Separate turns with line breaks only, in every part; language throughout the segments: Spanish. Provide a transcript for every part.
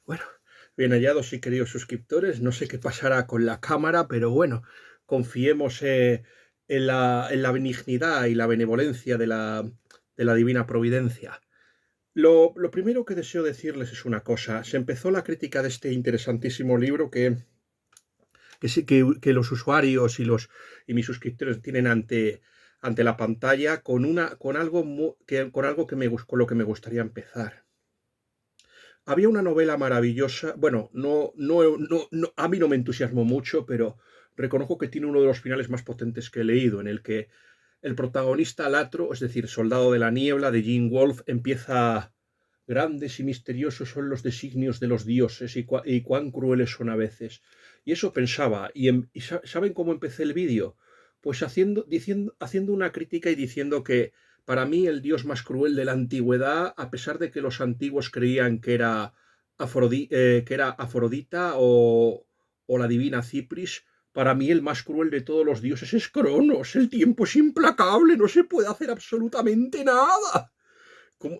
Bueno, bien hallados y queridos suscriptores. No sé qué pasará con la cámara, pero bueno, confiemos en la benignidad y la benevolencia de la divina providencia. Lo primero que deseo decirles es una cosa. Se empezó la crítica de este interesantísimo libro que los usuarios y mis suscriptores tienen ante la pantalla con lo que me gustaría empezar. Había una novela maravillosa, bueno, a mí no me entusiasmó mucho, pero reconozco que tiene uno de los finales más potentes que he leído, en el que el protagonista Latro, es decir, soldado de la niebla de Gene Wolfe, empieza: grandes y misteriosos son los designios de los dioses y cuán crueles son a veces. Y eso pensaba, ¿saben cómo empecé el vídeo? Pues haciendo una crítica y diciendo que para mí el dios más cruel de la antigüedad, a pesar de que los antiguos creían que era Afrodita o la divina Cipris, para mí el más cruel de todos los dioses es Cronos. El tiempo es implacable, no se puede hacer absolutamente nada.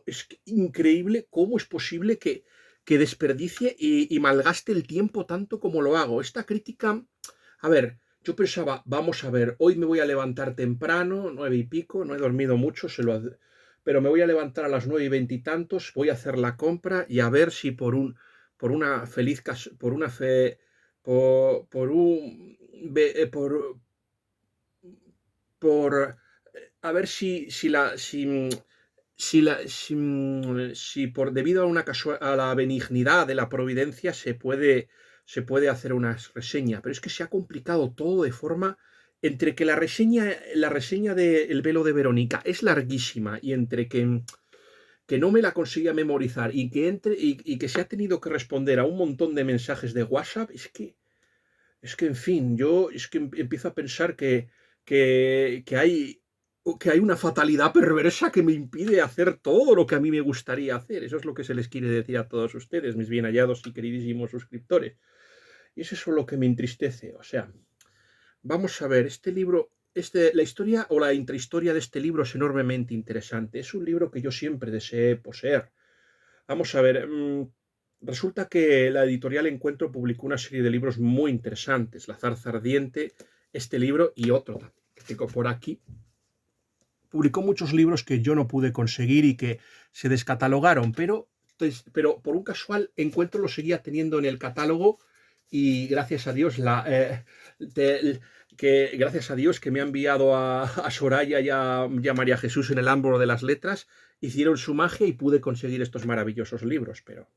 Es increíble cómo es posible que desperdicie y malgaste el tiempo tanto como lo hago. Esta crítica, a ver, yo pensaba, vamos a ver, hoy me voy a levantar temprano, 9 y pico, no he dormido mucho, pero me voy a levantar a las 9 y 20 y tantos, voy a hacer la compra y a ver si por una feliz, por una fe, por un, por, a ver si por debido a a la benignidad de la providencia se puede hacer una reseña, pero es que se ha complicado todo de forma entre que la reseña de El velo de Verónica es larguísima y entre que no me la conseguía memorizar y que se ha tenido que responder a un montón de mensajes de WhatsApp. Es que, en fin, yo es que empiezo a pensar que, que hay, que hay una fatalidad perversa que me impide hacer todo lo que a mí me gustaría hacer. Eso es lo que se les quiere decir a todos ustedes, mis bien hallados y queridísimos suscriptores. Y es eso lo que me entristece. O sea, vamos a ver, este libro, la historia o la intrahistoria de este libro es enormemente interesante. Es un libro que yo siempre deseé poseer. Vamos a ver, resulta que la editorial Encuentro publicó una serie de libros muy interesantes. La zarza ardiente, este libro y otro que tengo por aquí. Publicó muchos libros que yo no pude conseguir y que se descatalogaron, pero por un casual Encuentro lo seguía teniendo en el catálogo y gracias a Dios gracias a Dios que me ha enviado a Soraya y a María Jesús en el ámbito de las letras, hicieron su magia y pude conseguir estos maravillosos libros. Pero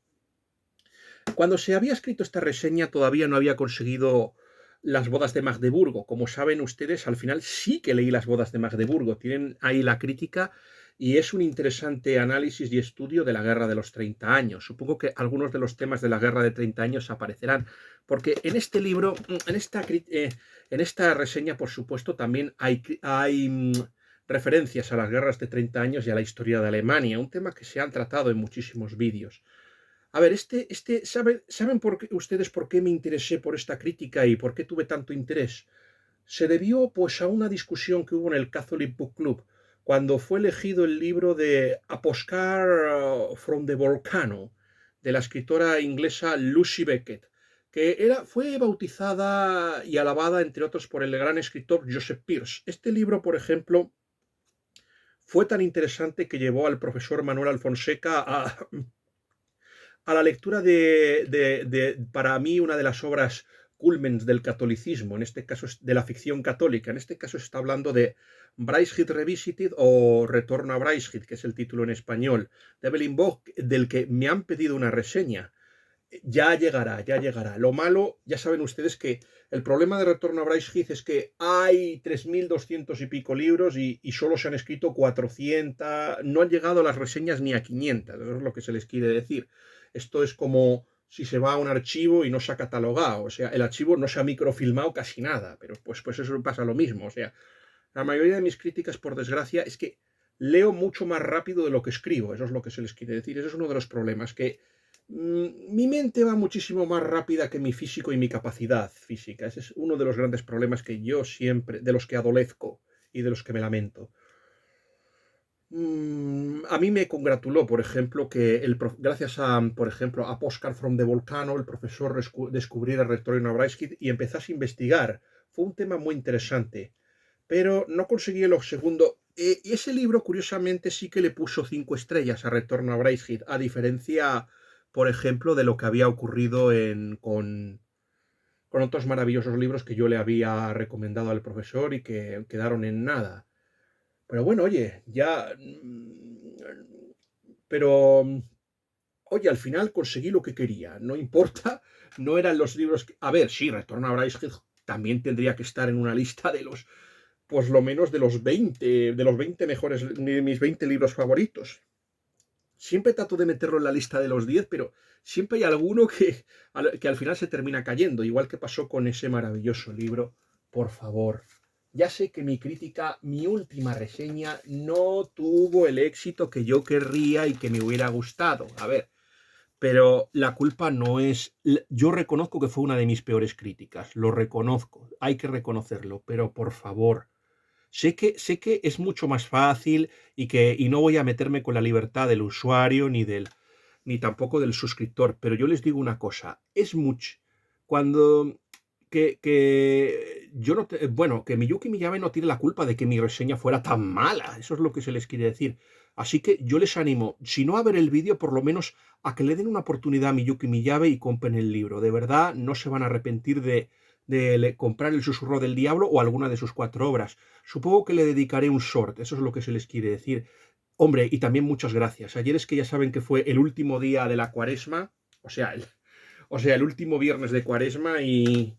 cuando se había escrito esta reseña todavía no había conseguido Las bodas de Magdeburgo. Como saben ustedes, al final sí que leí Las bodas de Magdeburgo. Tienen ahí la crítica y es un interesante análisis y estudio de la Guerra de los 30 años. Supongo que algunos de los temas de la Guerra de 30 años aparecerán, porque en este libro, en esta reseña, por supuesto, también hay referencias a las guerras de 30 años y a la historia de Alemania, un tema que se han tratado en muchísimos vídeos. A ver, ¿saben ustedes por qué me interesé por esta crítica y por qué tuve tanto interés? Se debió pues a una discusión que hubo en el Catholic Book Club cuando fue elegido el libro de A Postcard from the Volcano de la escritora inglesa Lucy Beckett, que fue bautizada y alabada entre otros por el gran escritor Joseph Pearce. Este libro, por ejemplo, fue tan interesante que llevó al profesor Manuel Alfonseca a la lectura para mí, una de las obras culmens del catolicismo, en este caso de la ficción católica. En este caso está hablando de Braeshead Revisited o Retorno a Braeshead, que es el título en español, de Evelyn Waugh, del que me han pedido una reseña. Ya llegará, ya llegará. Lo malo, ya saben ustedes que el problema de Retorno a Braeshead es que hay 3.200 y pico libros y solo se han escrito 400, no han llegado las reseñas ni a 500, eso es lo que se les quiere decir. Esto es como si se va a un archivo y no se ha catalogado, o sea, el archivo no se ha microfilmado casi nada, pero pues eso pasa lo mismo, o sea, la mayoría de mis críticas, por desgracia, es que leo mucho más rápido de lo que escribo, eso es lo que se les quiere decir, eso es uno de los problemas, que mi mente va muchísimo más rápida que mi físico y mi capacidad física. Ese es uno de los grandes problemas que yo siempre, de los que adolezco y de los que me lamento. A mí me congratuló, por ejemplo, que gracias a, por ejemplo, a Postcard from the Volcano, el profesor descubriera el rectorio Nabraisky y empezase a investigar. Fue un tema muy interesante, pero no conseguí lo segundo. Y ese libro, curiosamente, sí que le puso 5 estrellas a Retorno a Bracehead, a diferencia, por ejemplo, de lo que había ocurrido con otros maravillosos libros que yo le había recomendado al profesor y que quedaron en nada. Pero bueno, oye, ya. Pero, oye, al final conseguí lo que quería. No importa, no eran los libros que. A ver, sí, Retorno a Bracehead también tendría que estar en una lista de los, pues lo menos de los 20 mejores, de mis 20 libros favoritos. Siempre trato de meterlo en la lista de los 10, pero siempre hay alguno que al final se termina cayendo, igual que pasó con ese maravilloso libro. Por favor, ya sé que mi crítica, mi última reseña, no tuvo el éxito que yo querría y que me hubiera gustado. A ver, pero la culpa no es. Yo reconozco que fue una de mis peores críticas, lo reconozco, hay que reconocerlo, pero por favor, sé que es mucho más fácil y no voy a meterme con la libertad del usuario ni tampoco del suscriptor, pero yo les digo una cosa, es mucho. Cuando que yo no bueno, que Miyuki Miyame no tiene la culpa de que mi reseña fuera tan mala, eso es lo que se les quiere decir. Así que yo les animo, si no a ver el vídeo, por lo menos a que le den una oportunidad a Miyuki Miyame y compren el libro. De verdad, no se van a arrepentir de comprar El susurro del diablo o alguna de sus 4 obras. Supongo que le dedicaré un short, eso es lo que se les quiere decir. Hombre, y también muchas gracias. Ayer es que ya saben que fue el último día de la cuaresma, o sea, el último viernes de cuaresma y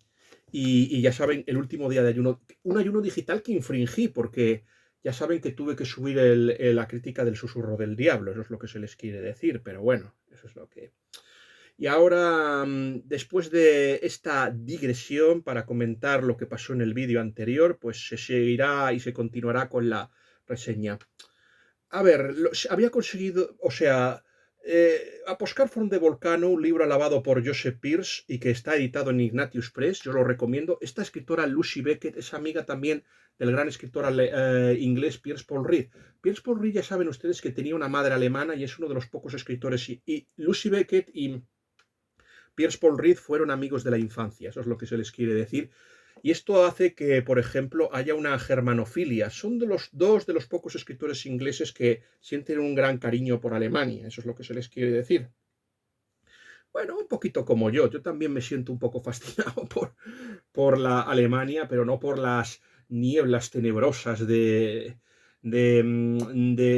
ya saben, el último día de ayuno. Un ayuno digital que infringí porque ya saben que tuve que subir la crítica del susurro del diablo, eso es lo que se les quiere decir, pero bueno, eso es lo que. Y ahora, después de esta digresión para comentar lo que pasó en el vídeo anterior, pues se seguirá y se continuará con la reseña. A ver, había conseguido, o sea, A Postcard from the Volcano, un libro alabado por Joseph Pearce y que está editado en Ignatius Press, yo lo recomiendo. Esta escritora Lucy Beckett es amiga también del gran escritor inglés Pierce Paul Reed. Pierce Paul Reed ya saben ustedes que tenía una madre alemana y es uno de los pocos escritores. Y Lucy Beckett y Pierce Paul Reed fueron amigos de la infancia, eso es lo que se les quiere decir. Y esto hace que, por ejemplo, haya una germanofilia. Son dos de los pocos escritores ingleses que sienten un gran cariño por Alemania, eso es lo que se les quiere decir. Bueno, un poquito como yo también me siento un poco fascinado por la Alemania, pero no por las nieblas tenebrosas de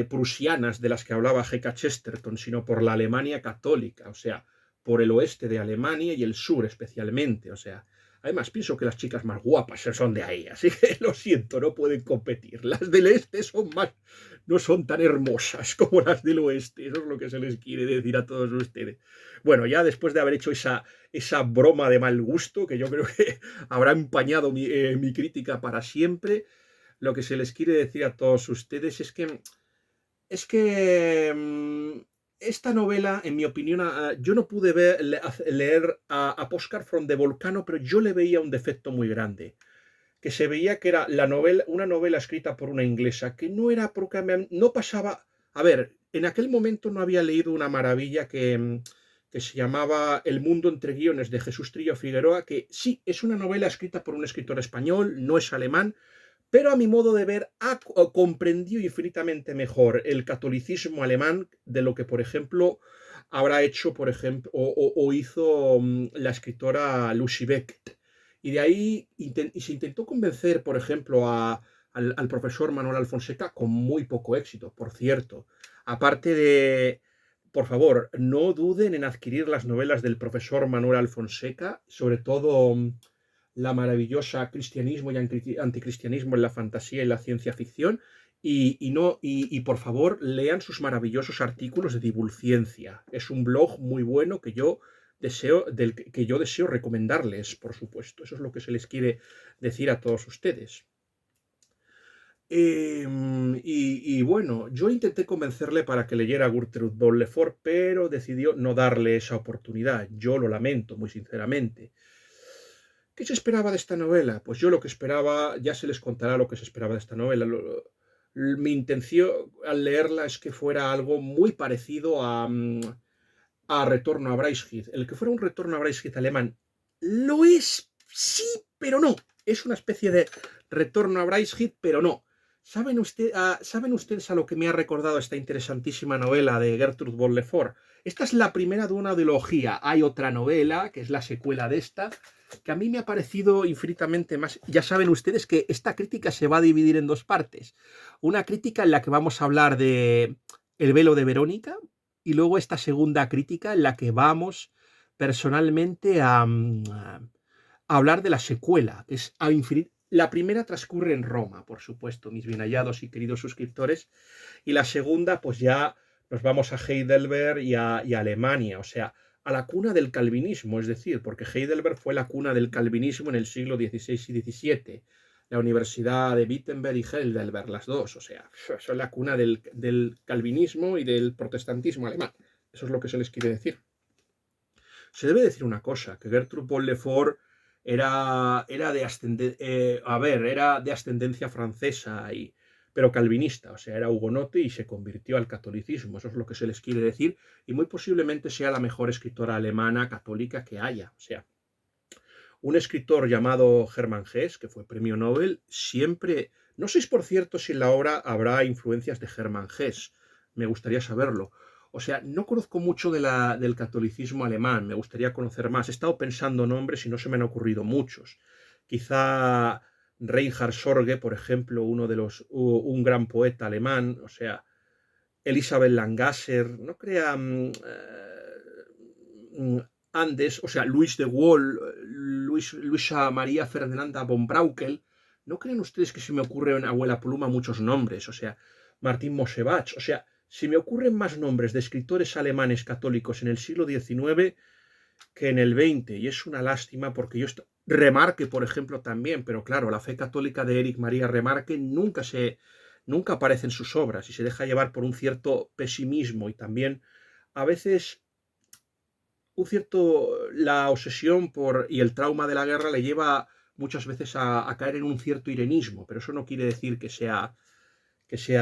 prusianas de las que hablaba G.K. Chesterton, sino por la Alemania católica, o sea, por el oeste de Alemania y el sur especialmente, o sea, además pienso que las chicas más guapas son de ahí, así que lo siento, no pueden competir. Las del este no son tan hermosas como las del oeste, eso es lo que se les quiere decir a todos ustedes. Bueno, ya después de haber hecho esa broma de mal gusto, que yo creo que habrá empañado mi crítica para siempre, lo que se les quiere decir a todos ustedes es que esta novela, en mi opinión, yo no pude leer a Postcard from the Volcano, pero yo le veía un defecto muy grande, que se veía que era una novela escrita por una inglesa, que no era porque no pasaba. A ver, en aquel momento no había leído una maravilla que se llamaba El mundo entre guiones de Jesús Trillo Figueroa, que sí, es una novela escrita por un escritor español, no es alemán, pero a mi modo de ver comprendió infinitamente mejor el catolicismo alemán de lo que, por ejemplo, habrá hecho, por ejemplo, o hizo la escritora Lucy Beckett. Y de ahí se intentó convencer, por ejemplo, al profesor Manuel Alfonseca con muy poco éxito, por cierto. Aparte de, por favor, no duden en adquirir las novelas del profesor Manuel Alfonseca, sobre todo la maravillosa Cristianismo y Anticristianismo en la fantasía y la ciencia ficción. Y por favor, lean sus maravillosos artículos de Divulciencia. Es un blog muy bueno que yo deseo recomendarles, por supuesto. Eso es lo que se les quiere decir a todos ustedes. Y bueno, yo intenté convencerle para que leyera Gertrude Bell Lefort, pero decidió no darle esa oportunidad. Yo lo lamento, muy sinceramente. ¿Qué se esperaba de esta novela? Pues yo lo que esperaba, ya se les contará lo que se esperaba de esta novela. Mi intención al leerla es que fuera algo muy parecido a Retorno a Bryce. El que fuera un Retorno a Bryce alemán lo es, sí, pero no. Es una especie de Retorno a Bryce, pero no. ¿Saben ustedes a lo que me ha recordado esta interesantísima novela de Gertrude von Le Fort? Esta es la primera de una duología. Hay otra novela, que es la secuela de esta, que a mí me ha parecido infinitamente más. Ya saben ustedes que esta crítica se va a dividir en dos partes. Una crítica en la que vamos a hablar de El velo de Verónica, y luego esta segunda crítica en la que vamos personalmente a hablar de la secuela, que es a infinito. La primera transcurre en Roma, por supuesto, mis bien hallados y queridos suscriptores, y la segunda, pues ya nos vamos a Heidelberg y a Alemania, o sea, a la cuna del calvinismo, es decir, porque Heidelberg fue la cuna del calvinismo en el siglo XVI y XVII, la Universidad de Wittenberg y Heidelberg, las dos, o sea, son la cuna del calvinismo y del protestantismo alemán. Eso es lo que se les quiere decir. Se debe decir una cosa, que Gertrude von Le Fort era de ascendencia francesa, pero calvinista, o sea, era hugonote y se convirtió al catolicismo, eso es lo que se les quiere decir, y muy posiblemente sea la mejor escritora alemana católica que haya. O sea, un escritor llamado Hermann Hesse, que fue premio Nobel, siempre, no sé por cierto si en la obra habrá influencias de Hermann Hesse, me gustaría saberlo. O sea, no conozco mucho del catolicismo alemán, me gustaría conocer más. He estado pensando nombres y no se me han ocurrido muchos. Quizá Reinhard Sorge, por ejemplo, un gran poeta alemán, o sea, Elisabeth Langasser, no crean Andes, o sea, Luis de Waal, Luisa María Fernanda von Braukel. ¿No creen ustedes que se me ocurre en Abuela Pluma muchos nombres? O sea, Martín Mosebach, o sea, si me ocurren más nombres de escritores alemanes católicos en el siglo XIX que en el XX, y es una lástima porque Remarque, por ejemplo, también, pero claro, la fe católica de Erich María Remarque nunca aparece en sus obras y se deja llevar por un cierto pesimismo y también a veces la obsesión y el trauma de la guerra le lleva muchas veces a caer en un cierto irenismo, pero eso no quiere decir que sea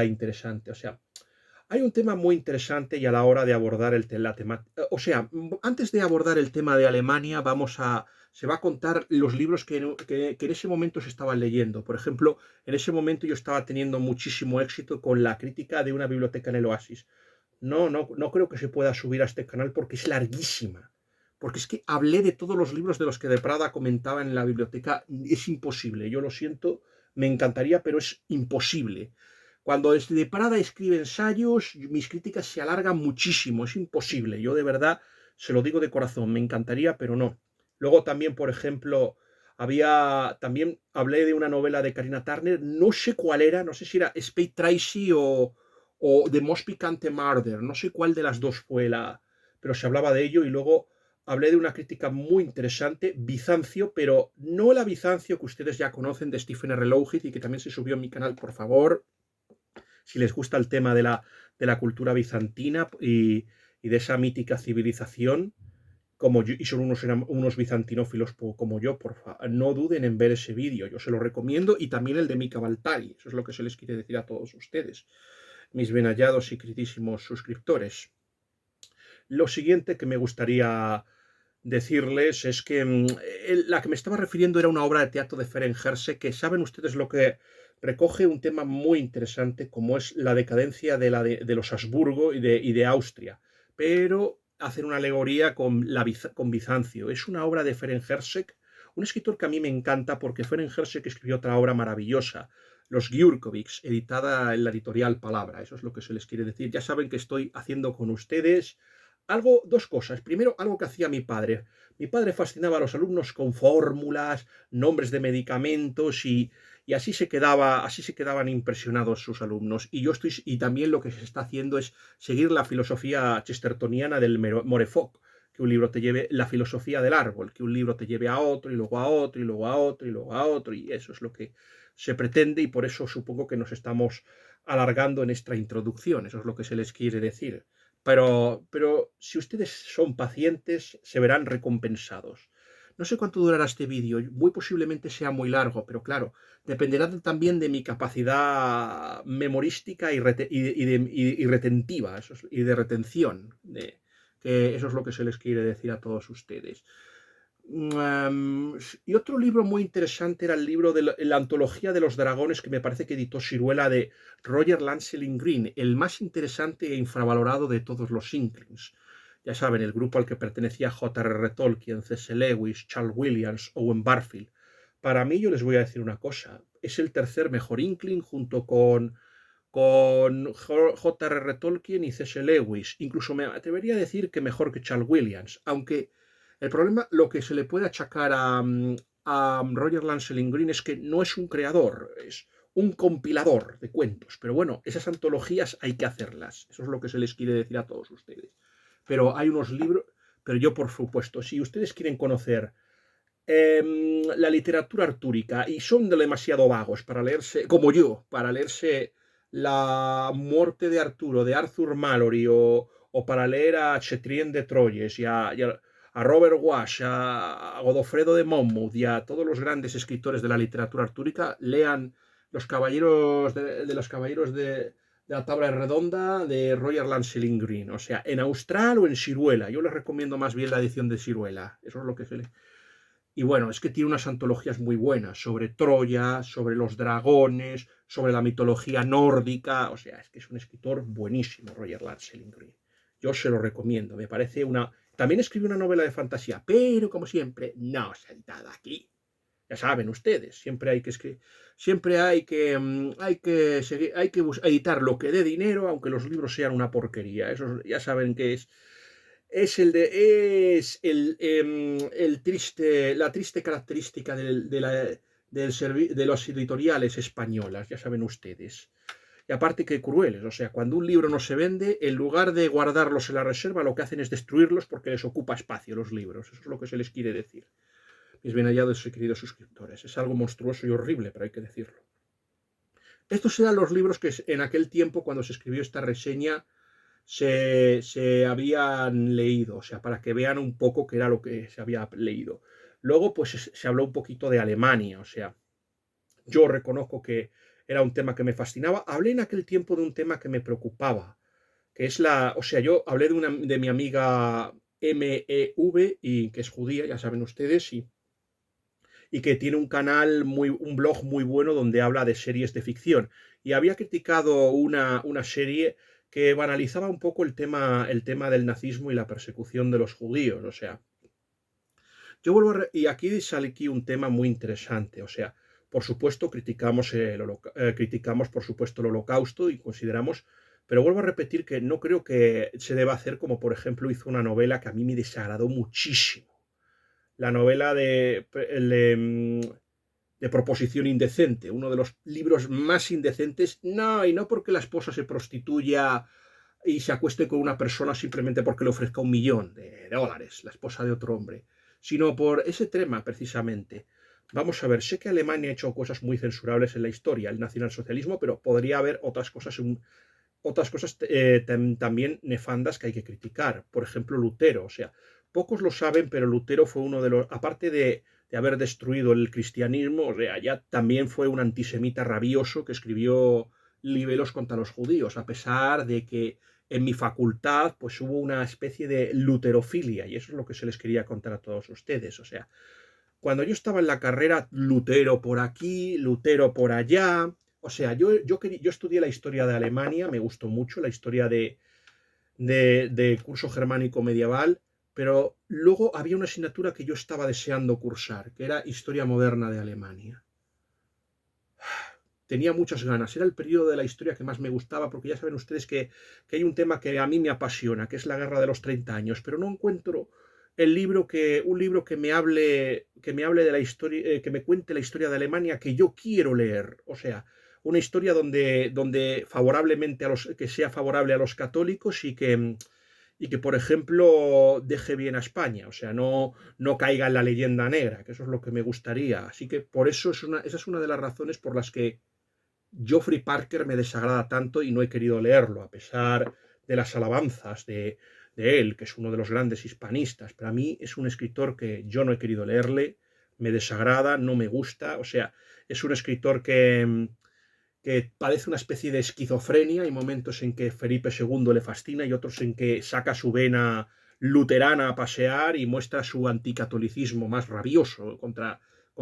interesante. O sea, hay un tema muy interesante y a la hora de abordar la temática, o sea, antes de abordar el tema de Alemania, se va a contar los libros que en ese momento se estaban leyendo. Por ejemplo, en ese momento yo estaba teniendo muchísimo éxito con la crítica de una biblioteca en el Oasis. No creo que se pueda subir a este canal porque es larguísima. Porque es que hablé de todos los libros de los que de Prada comentaba en la biblioteca. Es imposible, yo lo siento, me encantaría, pero es imposible. Cuando de Prada escribe ensayos, mis críticas se alargan muchísimo, es imposible. Yo de verdad se lo digo de corazón, me encantaría, pero no. Luego también, por ejemplo, también hablé de una novela de Karina Turner, no sé cuál era, no sé si era Spade Tracy o The Most Picante Murder, no sé cuál de las dos fue pero se hablaba de ello y luego hablé de una crítica muy interesante, Bizancio, pero no la Bizancio que ustedes ya conocen de Stephen R. Lougheed y que también se subió en mi canal, por favor, si les gusta el tema de la cultura bizantina y de esa mítica civilización, y son unos bizantinófilos como yo, por favor, no duden en ver ese vídeo, yo se lo recomiendo, y también el de Mika Baltari, eso es lo que se les quiere decir a todos ustedes, mis bien hallados y queridísimos suscriptores. Lo siguiente que me gustaría decirles es que la que me estaba refiriendo era una obra de teatro de Ferenc Herzeg, que saben ustedes lo que recoge un tema muy interesante como es la decadencia de los Habsburgo y de Austria, pero hacen una alegoría con Bizancio. Es una obra de Ferenc Herzeg, un escritor que a mí me encanta porque Ferenc Herzeg escribió otra obra maravillosa, Los Giurkovics, editada en la editorial Palabra. Eso es lo que se les quiere decir. Ya saben que estoy haciendo con ustedes dos cosas. Primero, algo que hacía mi padre. Mi padre fascinaba a los alumnos con fórmulas, nombres de medicamentos y así se quedaban impresionados sus alumnos. Y también lo que se está haciendo es seguir la filosofía chestertoniana del Morefoc, que un libro te lleve la filosofía del árbol, que un libro te lleve a otro y luego a otro y luego a otro y luego a otro, y eso es lo que se pretende y por eso supongo que nos estamos alargando en esta introducción, eso es lo que se les quiere decir. Pero si ustedes son pacientes, se verán recompensados. No sé cuánto durará este vídeo, muy posiblemente sea muy largo, pero claro, dependerá también de mi capacidad memorística y retentiva, y de retención, que eso es lo que se les quiere decir a todos ustedes. Y otro libro muy interesante era el libro de la antología de los dragones que me parece que editó Siruela, de Roger Lancelin Green, el más interesante e infravalorado de todos los Inklings. Ya saben, el grupo al que pertenecía J.R.R. Tolkien, C.S. Lewis, Charles Williams, Owen Barfield. Para mí, yo les voy a decir una cosa, es el tercer mejor Inkling junto con J.R.R. Tolkien y C.S. Lewis. Incluso me atrevería a decir que mejor que Charles Williams, aunque el problema, lo que se le puede achacar a Roger Lancelin Green es que no es un creador, es un compilador de cuentos. Pero bueno, esas antologías hay que hacerlas. Eso es lo que se les quiere decir a todos ustedes. Pero hay unos libros, pero yo por supuesto, si ustedes quieren conocer la literatura artúrica y son demasiado vagos para leerse, como yo, para leerse La muerte de Arturo de Arthur Malory o para leer a Chetrien de Troyes y a Robert Wash, a Godofredo de Monmouth y a todos los grandes escritores de la literatura artúrica, lean Los caballeros de los caballeros de la tabla redonda de Roger Lancelin Green, o sea, en austral o en ciruela. Yo les recomiendo más bien la edición de ciruela, eso es lo que se le... Y bueno, es que tiene unas antologías muy buenas sobre Troya, sobre los dragones, sobre la mitología nórdica. O sea, es que es un escritor buenísimo, Roger Lancelin Green. Yo se lo recomiendo. Me parece una... También escribió una novela de fantasía, pero como siempre, no sentada aquí. Ya saben ustedes, siempre hay que escribir, siempre hay que editar lo que dé dinero, aunque los libros sean una porquería. Eso ya saben que la triste característica de las editoriales españolas, ya saben ustedes. Y aparte que crueles, o sea, cuando un libro no se vende, en lugar de guardarlos en la reserva, lo que hacen es destruirlos porque les ocupa espacio los libros. Eso es lo que se les quiere decir. Mis bien hallados y queridos suscriptores. Es algo monstruoso y horrible, pero hay que decirlo. Estos eran los libros que en aquel tiempo, cuando se escribió esta reseña, se habían leído, o sea, para que vean un poco qué era lo que se había leído. Luego, pues se habló un poquito de Alemania, o sea, yo reconozco que era un tema que me fascinaba. Hablé en aquel tiempo de un tema que me preocupaba, que es o sea, yo hablé de mi amiga MEV, y que es judía, ya saben ustedes, y que tiene un blog muy bueno donde habla de series de ficción. Y había criticado una serie que banalizaba un poco el tema del nazismo y la persecución de los judíos. O sea, y aquí sale aquí un tema muy interesante. O sea, por supuesto, criticamos por supuesto el holocausto y consideramos, pero vuelvo a repetir que no creo que se deba hacer como, por ejemplo, hizo una novela que a mí me desagradó muchísimo. La novela de Proposición Indecente, uno de los libros más indecentes, no, y no porque la esposa se prostituya y se acueste con una persona simplemente porque le ofrezca $1.000.000, la esposa de otro hombre, sino por ese tema precisamente. Vamos a ver, sé que Alemania ha hecho cosas muy censurables en la historia, el nacionalsocialismo, pero podría haber otras cosas también nefandas que hay que criticar. Por ejemplo, Lutero. O sea, pocos lo saben, pero Lutero fue uno de los, aparte de haber destruido el cristianismo, o sea, ya también fue un antisemita rabioso que escribió libelos contra los judíos, a pesar de que en mi facultad pues hubo una especie de luterofilia, y eso es lo que se les quería contar a todos ustedes. O sea, cuando yo estaba en la carrera, Lutero por aquí, Lutero por allá. O sea, yo estudié la historia de Alemania, me gustó mucho la historia de curso germánico medieval, pero luego había una asignatura que yo estaba deseando cursar, que era Historia Moderna de Alemania. Tenía muchas ganas, era el periodo de la historia que más me gustaba, porque ya saben ustedes que hay un tema que a mí me apasiona, que es la Guerra de los 30 años, pero no encuentro un libro que me hable de la historia, que me cuente la historia de Alemania que yo quiero leer. O sea, una historia donde que sea favorable a los católicos y que, por ejemplo, deje bien a España. O sea, no caiga en la leyenda negra, que eso es lo que me gustaría. Así que por eso esa es una de las razones por las que Geoffrey Parker me desagrada tanto y no he querido leerlo, a pesar de las alabanzas de él, que es uno de los grandes hispanistas, pero a mí es un escritor que yo no he querido leerle, me desagrada, no me gusta, o sea, es un escritor que padece una especie de esquizofrenia. Hay momentos en que Felipe II le fascina y otros en que saca su vena luterana a pasear y muestra su anticatolicismo más rabioso contra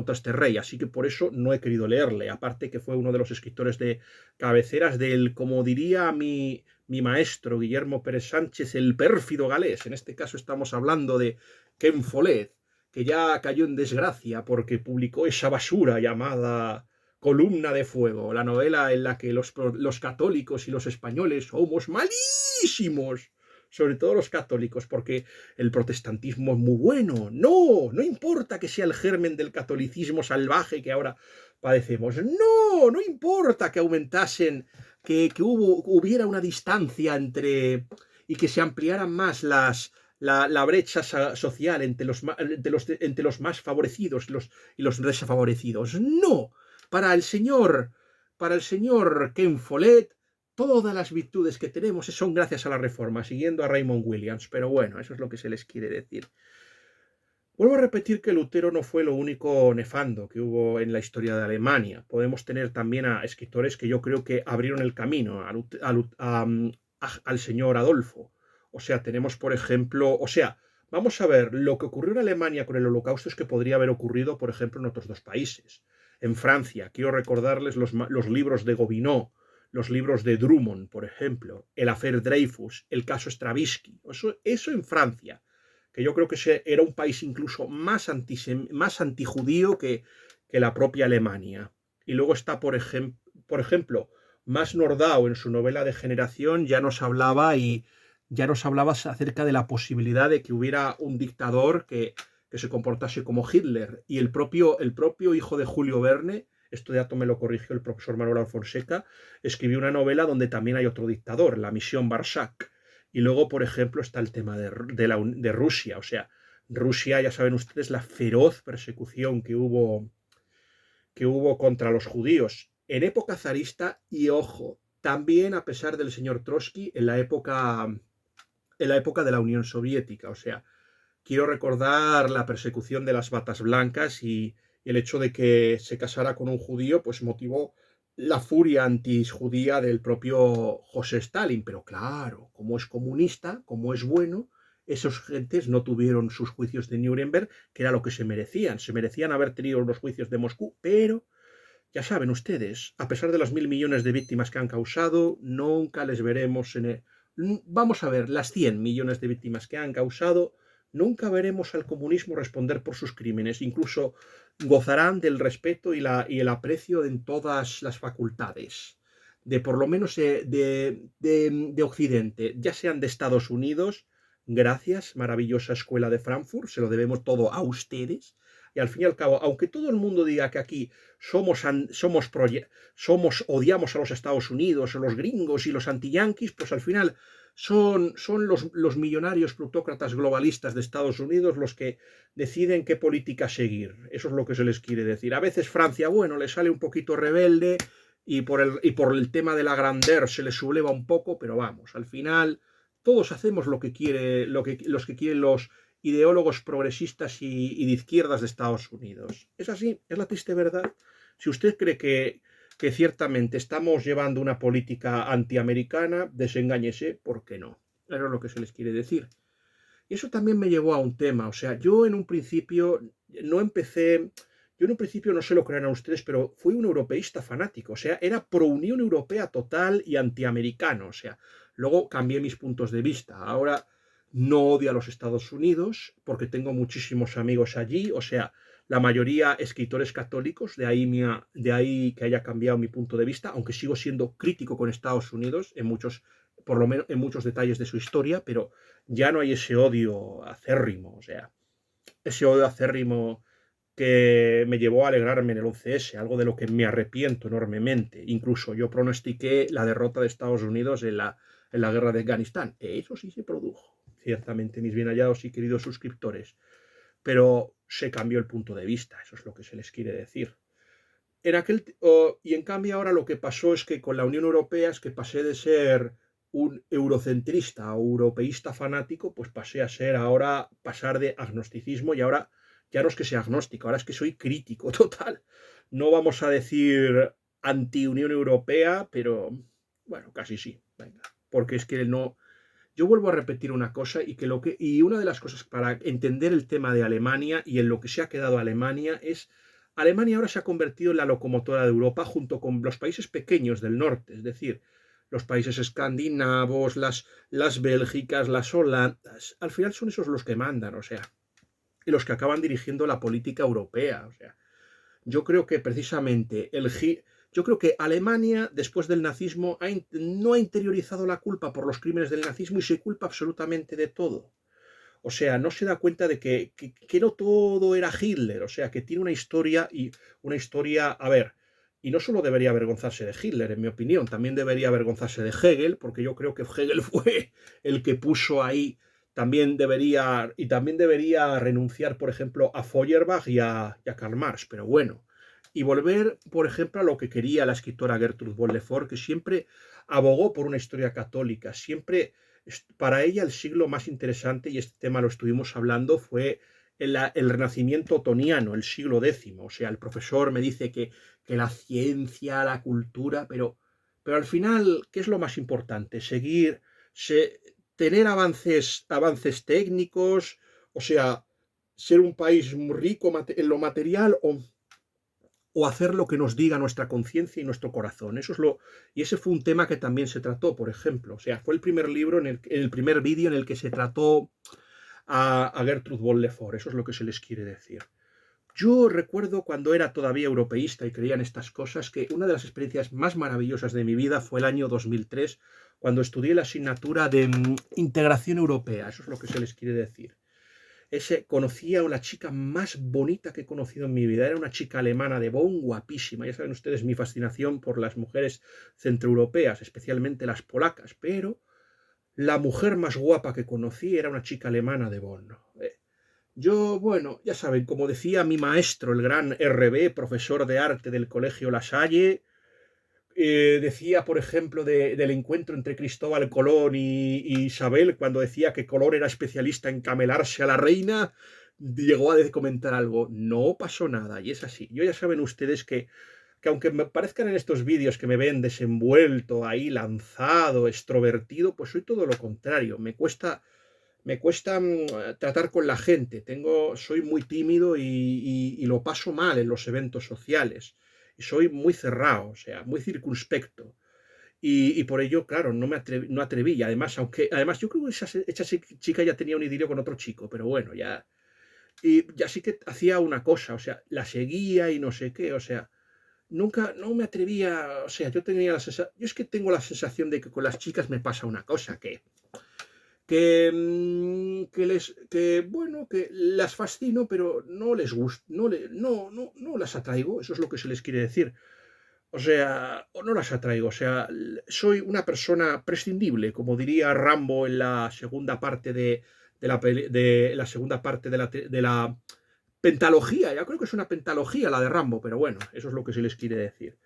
este rey. Así que por eso no he querido leerle. Aparte que fue uno de los escritores de cabeceras del, como diría mi maestro Guillermo Pérez Sánchez, el pérfido galés. En este caso estamos hablando de Ken Follett, que ya cayó en desgracia porque publicó esa basura llamada Columna de Fuego, la novela en la que los católicos y los españoles somos malísimos, sobre todo los católicos, porque el protestantismo es muy bueno. No, no importa que sea el germen del catolicismo salvaje que ahora padecemos. No, no importa que aumentasen, que hubiera una distancia entre y que se ampliaran más la brecha social entre los más favorecidos y los desfavorecidos. No, para el señor, para el señor Ken Follett, todas las virtudes que tenemos son gracias a la Reforma, siguiendo a Raymond Williams. Pero bueno, eso es lo que se les quiere decir. Vuelvo a repetir que Lutero no fue lo único nefando que hubo en la historia de Alemania. Podemos tener también a escritores que yo creo que abrieron el camino al señor Adolfo. O sea, tenemos, por ejemplo, vamos a ver, lo que ocurrió en Alemania con el Holocausto es que podría haber ocurrido, por ejemplo, en otros dos países. En Francia, quiero recordarles los libros de Gobineau, los libros de Drummond, por ejemplo, el Affaire Dreyfus, el caso Stravinsky. Eso en Francia, que yo creo que era un país incluso más antijudío que la propia Alemania. Y luego está, por ejemplo, Mas Nordau en su novela de Generación ya nos hablaba acerca de la posibilidad de que hubiera un dictador que se comportase como Hitler. Y el propio hijo de Julio Verne, esto dato me lo corrigió el profesor Manuel Fonseca, escribió una novela donde también hay otro dictador, la Misión Barsac. Y luego, por ejemplo, está el tema de Rusia. O sea, Rusia, ya saben ustedes, la feroz persecución que hubo contra los judíos en época zarista y, ojo, también a pesar del señor Trotsky en la época de la Unión Soviética. O sea, quiero recordar la persecución de las batas blancas y el hecho de que se casara con un judío, pues motivó la furia antijudía del propio José Stalin. Pero claro, como es comunista, como es bueno, esos gentes no tuvieron sus juicios de Nuremberg, que era lo que se merecían. Se merecían haber tenido los juicios de Moscú, pero ya saben ustedes, a pesar de los 1.000 millones de víctimas que han causado, nunca les veremos Vamos a ver, las 100 millones de víctimas que han causado, nunca veremos al comunismo responder por sus crímenes. Incluso gozarán del respeto y el aprecio en todas las facultades, de por lo menos de Occidente, ya sean de Estados Unidos. Gracias, maravillosa escuela de Frankfurt, se lo debemos todo a ustedes. Y al fin y al cabo, aunque todo el mundo diga que aquí odiamos a los Estados Unidos, a los gringos y los anti-yanquis, pues al final son los millonarios plutócratas globalistas de Estados Unidos los que deciden qué política seguir. Eso es lo que se les quiere decir. A veces Francia, bueno, le sale un poquito rebelde y por el tema de la grandeur se le subleva un poco, pero vamos, al final todos hacemos lo que quieren los ideólogos progresistas y de izquierdas de Estados Unidos. Es así, es la triste verdad. Si usted cree que ciertamente estamos llevando una política antiamericana, desengáñese, ¿por qué no? Eso es lo que se les quiere decir. Y eso también me llevó a un tema. O sea, yo en un principio no se lo crean a ustedes, pero fui un europeísta fanático. O sea, era pro Unión Europea total y antiamericano. O sea, luego cambié mis puntos de vista. Ahora no odio a los Estados Unidos porque tengo muchísimos amigos allí. O sea, la mayoría escritores católicos, de ahí que haya cambiado mi punto de vista, aunque sigo siendo crítico con Estados Unidos por lo menos en muchos detalles de su historia, pero ya no hay ese odio acérrimo. O sea, ese odio acérrimo que me llevó a alegrarme en el 11S, algo de lo que me arrepiento enormemente. Incluso yo pronostiqué la derrota de Estados Unidos en la guerra de Afganistán. Eso sí se produjo, ciertamente, mis bien hallados y queridos suscriptores. Pero se cambió el punto de vista, eso es lo que se les quiere decir. Y en cambio ahora lo que pasó es que con la Unión Europea es que pasé de ser un eurocentrista o europeísta fanático, pues pasé a ser ahora, pasar de agnosticismo y ahora ya no es que sea agnóstico, ahora es que soy crítico total. No vamos a decir anti-Unión Europea, pero bueno, casi sí, venga, porque es que no, yo vuelvo a repetir una cosa y una de las cosas para entender el tema de Alemania y en lo que se ha quedado Alemania es Alemania ahora se ha convertido en la locomotora de Europa junto con los países pequeños del norte, es decir, los países escandinavos, las Bélgicas, las Holandas, al final son esos los que mandan, o sea, y los que acaban dirigiendo la política europea, o sea, yo creo que precisamente yo creo que Alemania, después del nazismo, no ha interiorizado la culpa por los crímenes del nazismo y se culpa absolutamente de todo. O sea, no se da cuenta de que no todo era Hitler, o sea, que tiene una historia, a ver, y no solo debería avergonzarse de Hitler, en mi opinión, también debería avergonzarse de Hegel, porque yo creo que Hegel fue el que puso ahí, también debería renunciar, por ejemplo, a Feuerbach y a Karl Marx, pero bueno. Y volver, por ejemplo, a lo que quería la escritora Gertrude von Le Fort, que siempre abogó por una historia católica, siempre para ella el siglo más interesante, y este tema lo estuvimos hablando, fue el Renacimiento otoniano, el siglo X. O sea, el profesor me dice que la ciencia, la cultura, pero al final, ¿qué es lo más importante? Tener avances técnicos, o sea, ser un país muy rico en lo material o hacer lo que nos diga nuestra conciencia y nuestro corazón. Y ese fue un tema que también se trató, por ejemplo. O sea, fue el primer libro, en el primer vídeo en el que se trató a Gertrude von Le Fort. Eso es lo que se les quiere decir. Yo recuerdo cuando era todavía europeísta y creía en estas cosas que una de las experiencias más maravillosas de mi vida fue el año 2003, cuando estudié la asignatura de integración europea. Eso es lo que se les quiere decir. Conocí a una chica más bonita que he conocido en mi vida. Era una chica alemana de Bonn, guapísima. Ya saben ustedes mi fascinación por las mujeres centroeuropeas, especialmente las polacas. Pero la mujer más guapa que conocí era una chica alemana de Bonn. Yo, bueno, ya saben, como decía mi maestro, el gran RB, profesor de arte del Colegio La Salle, decía, por ejemplo, del encuentro entre Cristóbal Colón y Isabel, cuando decía que Colón era especialista en camelarse a la reina, llegó a comentar algo. No pasó nada, y es así. Yo ya saben ustedes que aunque me parezcan en estos vídeos que me ven desenvuelto, ahí lanzado, extrovertido, pues soy todo lo contrario. Me cuesta tratar con la gente. Soy muy tímido y lo paso mal en los eventos sociales. Y soy muy cerrado, o sea, muy circunspecto. Y por ello, claro, no atreví. Y además yo creo que esa chica ya tenía un idilio con otro chico, pero bueno, ya. Y ya sí que hacía una cosa, o sea, la seguía y no sé qué, o sea, nunca, no me atrevía, o sea, yo es que tengo la sensación de que con las chicas me pasa una cosa, bueno, que las fascino, pero no les gusta, no las atraigo, eso es lo que se les quiere decir. O sea, o no las atraigo, o sea, soy una persona prescindible, como diría Rambo en la segunda parte de la segunda parte de la pentalogía, ya creo que es una pentalogía la de Rambo, pero bueno, eso es lo que se les quiere decir.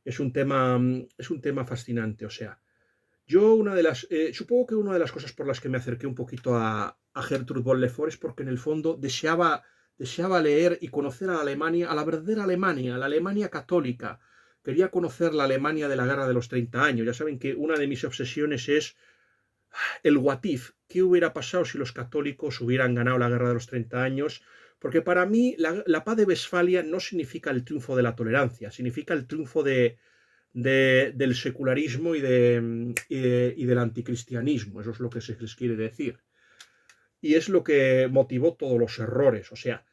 Es un tema fascinante, o sea, supongo que una de las cosas por las que me acerqué un poquito a Gertrude von Le Fort es porque en el fondo deseaba leer y conocer a la Alemania, a la verdadera Alemania, a la Alemania católica. Quería conocer la Alemania de la Guerra de los 30 años. Ya saben que una de mis obsesiones es el what if. ¿Qué hubiera pasado si los católicos hubieran ganado la Guerra de los 30 años? Porque para mí la paz de Westfalia no significa el triunfo de la tolerancia, significa el triunfo del secularismo y del anticristianismo. Eso es lo que se les quiere decir. Y es lo que motivó todos los errores. O sea,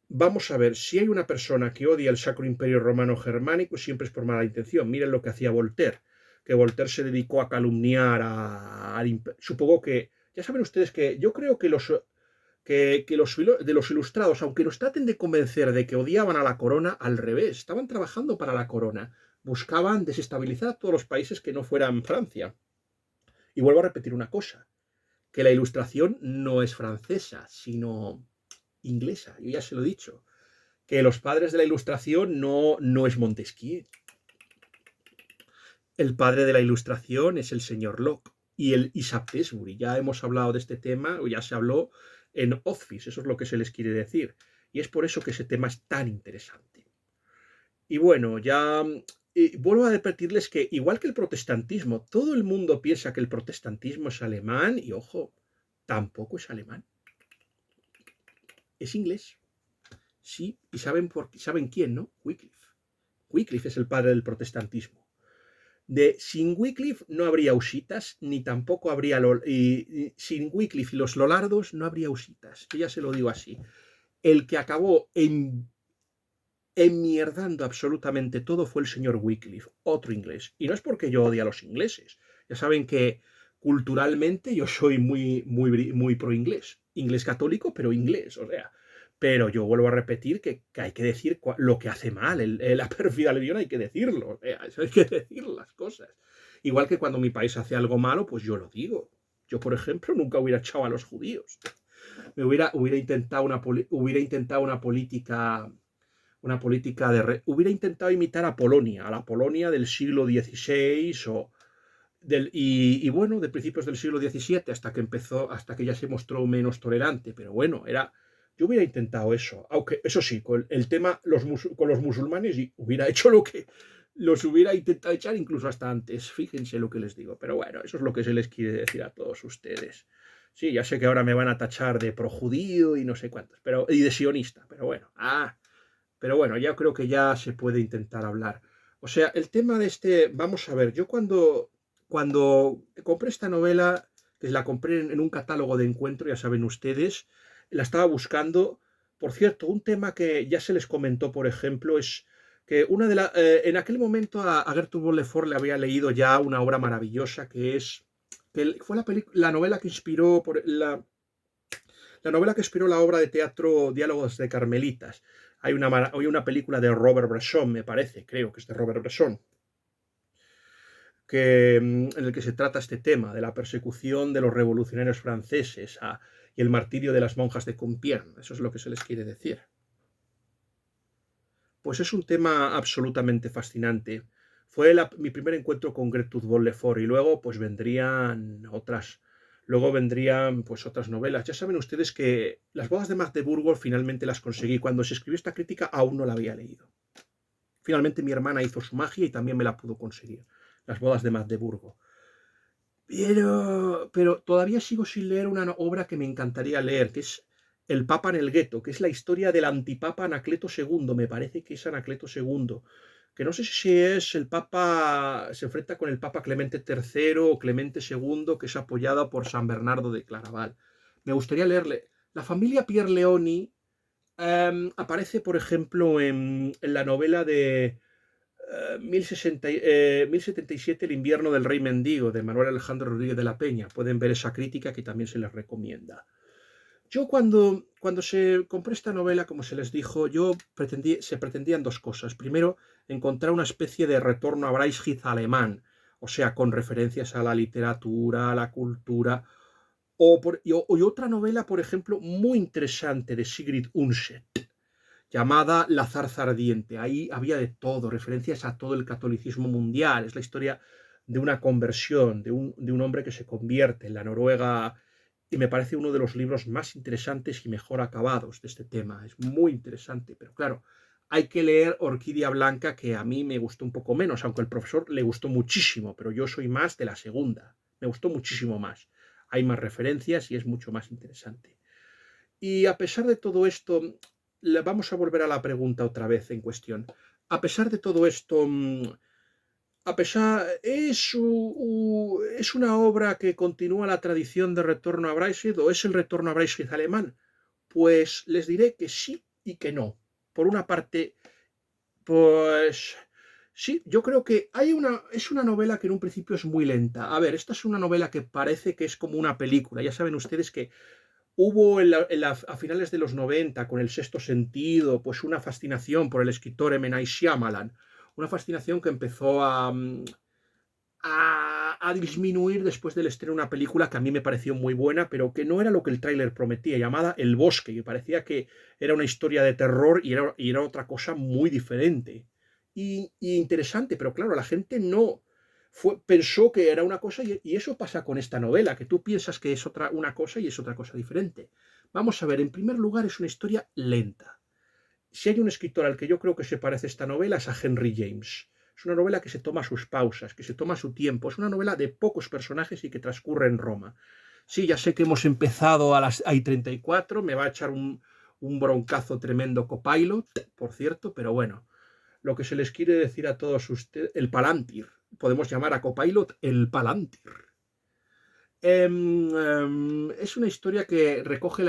vamos a ver, si hay una persona que odia el Sacro Imperio Romano Germánico, siempre es por mala intención. Miren lo que hacía Voltaire, que Voltaire se dedicó a calumniar supongo que, ya saben ustedes que yo creo que de los ilustrados, aunque nos traten de convencer de que odiaban a la corona, al revés, estaban trabajando para la corona, buscaban desestabilizar a todos los países que no fueran Francia. Y vuelvo a repetir una cosa, que la ilustración no es francesa, sino inglesa, yo ya se lo he dicho, que los padres de la ilustración no es Montesquieu, el padre de la ilustración es el señor Locke. y el y Shaftesbury. Ya hemos hablado de este tema, o ya se habló en Office, eso es lo que se les quiere decir. Y es por eso que ese tema es tan interesante. Y bueno, ya vuelvo a repetirles que, igual que el protestantismo, todo el mundo piensa que el protestantismo es alemán, y ojo, tampoco es alemán, es inglés. Sí, y saben quién, ¿no? Wycliffe. Wycliffe es el padre del protestantismo. Sin Wycliffe no habría husitas, ni tampoco habría... sin Wycliffe y los lollardos no habría husitas. Yo ya se lo digo así. El que acabó enmierdando absolutamente todo fue el señor Wycliffe, otro inglés. Y no es porque yo odie a los ingleses. Ya saben que culturalmente yo soy muy pro inglés. Inglés católico, pero inglés, o sea. Pero yo vuelvo a repetir que hay que decir lo que hace mal. La perfida legión hay que decirlo. O sea, eso hay que decir las cosas. Igual que cuando mi país hace algo malo, pues yo lo digo. Yo, por ejemplo, nunca hubiera echado a los judíos. Hubiera intentado hubiera intentado imitar a la Polonia del siglo XVI y bueno, de principios del siglo XVII hasta que ya se mostró menos tolerante, pero bueno, yo hubiera intentado eso, aunque eso sí, con el tema con los musulmanes y hubiera hecho lo que los hubiera intentado echar incluso hasta antes, fíjense lo que les digo, pero bueno, eso es lo que se les quiere decir a todos ustedes. Sí, ya sé que ahora me van a tachar de projudío y no sé cuántos, y de sionista, pero bueno, ya creo que ya se puede intentar hablar. O sea, el tema de vamos a ver, yo cuando compré esta novela, que la compré en un catálogo de encuentro, ya saben ustedes, la estaba buscando. Por cierto, un tema que ya se les comentó, por ejemplo, es que en aquel momento a Gertrude von le Fort le había leído ya una obra maravillosa que fue la novela que inspiró la novela que inspiró la obra de teatro Diálogos de Carmelitas. Hay una película de Robert Bresson, me parece, creo que es de Robert Bresson, en el que se trata este tema de la persecución de los revolucionarios franceses y el martirio de las monjas de Compiègne. Eso es lo que se les quiere decir. Pues es un tema absolutamente fascinante. Fue mi primer encuentro con Gertrude von le Fort y luego pues vendrían pues otras novelas. Ya saben ustedes que Las bodas de Magdeburgo finalmente las conseguí. Cuando se escribió esta crítica aún no la había leído. Finalmente mi hermana hizo su magia y también me la pudo conseguir. Las bodas de Magdeburgo. Pero todavía sigo sin leer una obra que me encantaría leer, que es El Papa en el Gueto, que es la historia del antipapa Anacleto II. Me parece que es Anacleto II, que no sé si es el Papa, se enfrenta con el Papa Clemente III o Clemente II, que es apoyada por San Bernardo de Claraval. Me gustaría leerle. La familia Pierleoni aparece, por ejemplo, en la novela de 1077, El invierno del rey mendigo, de Manuel Alejandro Rodríguez de la Peña. Pueden ver esa crítica que también se les recomienda. Yo cuando se compró esta novela, como se les dijo, se pretendían dos cosas. Primero, encontrar una especie de retorno a Braithwaite alemán, o sea, con referencias a la literatura, a la cultura, y otra novela, por ejemplo, muy interesante de Sigrid Undset, llamada La zarza ardiente. Ahí había de todo, referencias a todo el catolicismo mundial. Es la historia de una conversión, de un hombre que se convierte en la Noruega, y me parece uno de los libros más interesantes y mejor acabados de este tema. Es muy interesante, pero claro, hay que leer Orquídea Blanca, que a mí me gustó un poco menos, aunque al profesor le gustó muchísimo, pero yo soy más de la segunda. Me gustó muchísimo más. Hay más referencias y es mucho más interesante. Y a pesar de todo esto, vamos a volver a la pregunta otra vez en cuestión. A pesar de todo esto, ¿es una obra que continúa la tradición de Retorno a Braithwaite o es el Retorno a Braithwaite alemán? Pues les diré que sí y que no. Por una parte, pues sí, yo creo que es una novela que en un principio es muy lenta. A ver, esta es una novela que parece que es como una película. Ya saben ustedes que hubo a finales de los 90, con El sexto sentido, pues una fascinación por el escritor M. Night Shyamalan, una fascinación que empezó a disminuir después del estreno de una película que a mí me pareció muy buena, pero que no era lo que el tráiler prometía, llamada El Bosque, que parecía que era una historia de terror y era otra cosa muy diferente y interesante, pero claro, la gente no pensó que era una cosa y eso pasa con esta novela, que tú piensas que es una cosa y es otra cosa diferente. Vamos a ver, en primer lugar es una historia lenta. Si hay un escritor al que yo creo que se parece esta novela es a Henry James. Es una novela que se toma sus pausas, que se toma su tiempo. Es una novela de pocos personajes y que transcurre en Roma. Sí, ya sé que hemos empezado a las I-34, me va a echar un broncazo tremendo Copilot, por cierto, pero bueno, lo que se les quiere decir a todos ustedes, el Palantir. Podemos llamar a Copilot el Palantir. Es una historia que recoge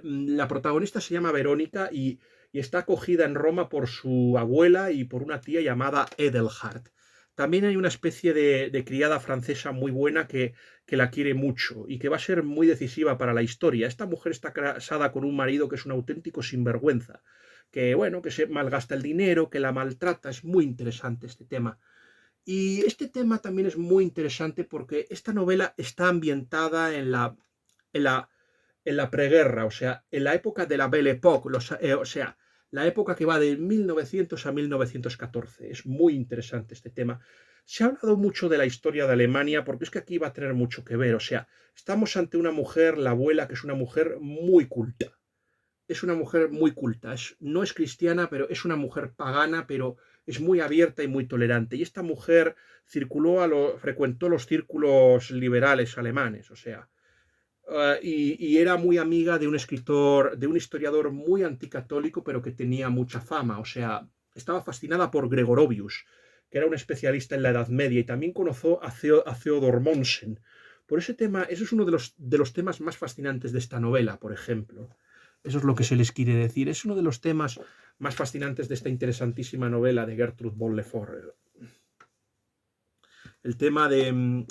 la protagonista se llama Verónica y está acogida en Roma por su abuela y por una tía llamada Edelhard. También hay una especie de criada francesa muy buena que la quiere mucho y que va a ser muy decisiva para la historia. Esta mujer está casada con un marido que es un auténtico sinvergüenza, que bueno, que se malgasta el dinero, que la maltrata. Es muy interesante este tema. Y este tema también es muy interesante porque esta novela está ambientada en la, en la preguerra, o sea, en la época de la Belle Époque, o sea, la época que va de 1900 a 1914. Es muy interesante este tema. Se ha hablado mucho de la historia de Alemania porque es que aquí va a tener mucho que ver, o sea, estamos ante una mujer, la abuela, que es una mujer muy culta. Es una mujer muy culta, no es cristiana, pero es una mujer pagana, pero es muy abierta y muy tolerante. Y esta mujer frecuentó los círculos liberales alemanes, o sea, y era muy amiga de un escritor, de un historiador muy anticatólico, pero que tenía mucha fama, o sea, estaba fascinada por Gregorovius, que era un especialista en la Edad Media, y también conoció a Theodor Mommsen. Por ese tema, eso es uno de los temas más fascinantes de esta novela, por ejemplo. Eso es lo que se les quiere decir. Es uno de los temas más fascinantes de esta interesantísima novela de Gertrude von Le Fort. El tema de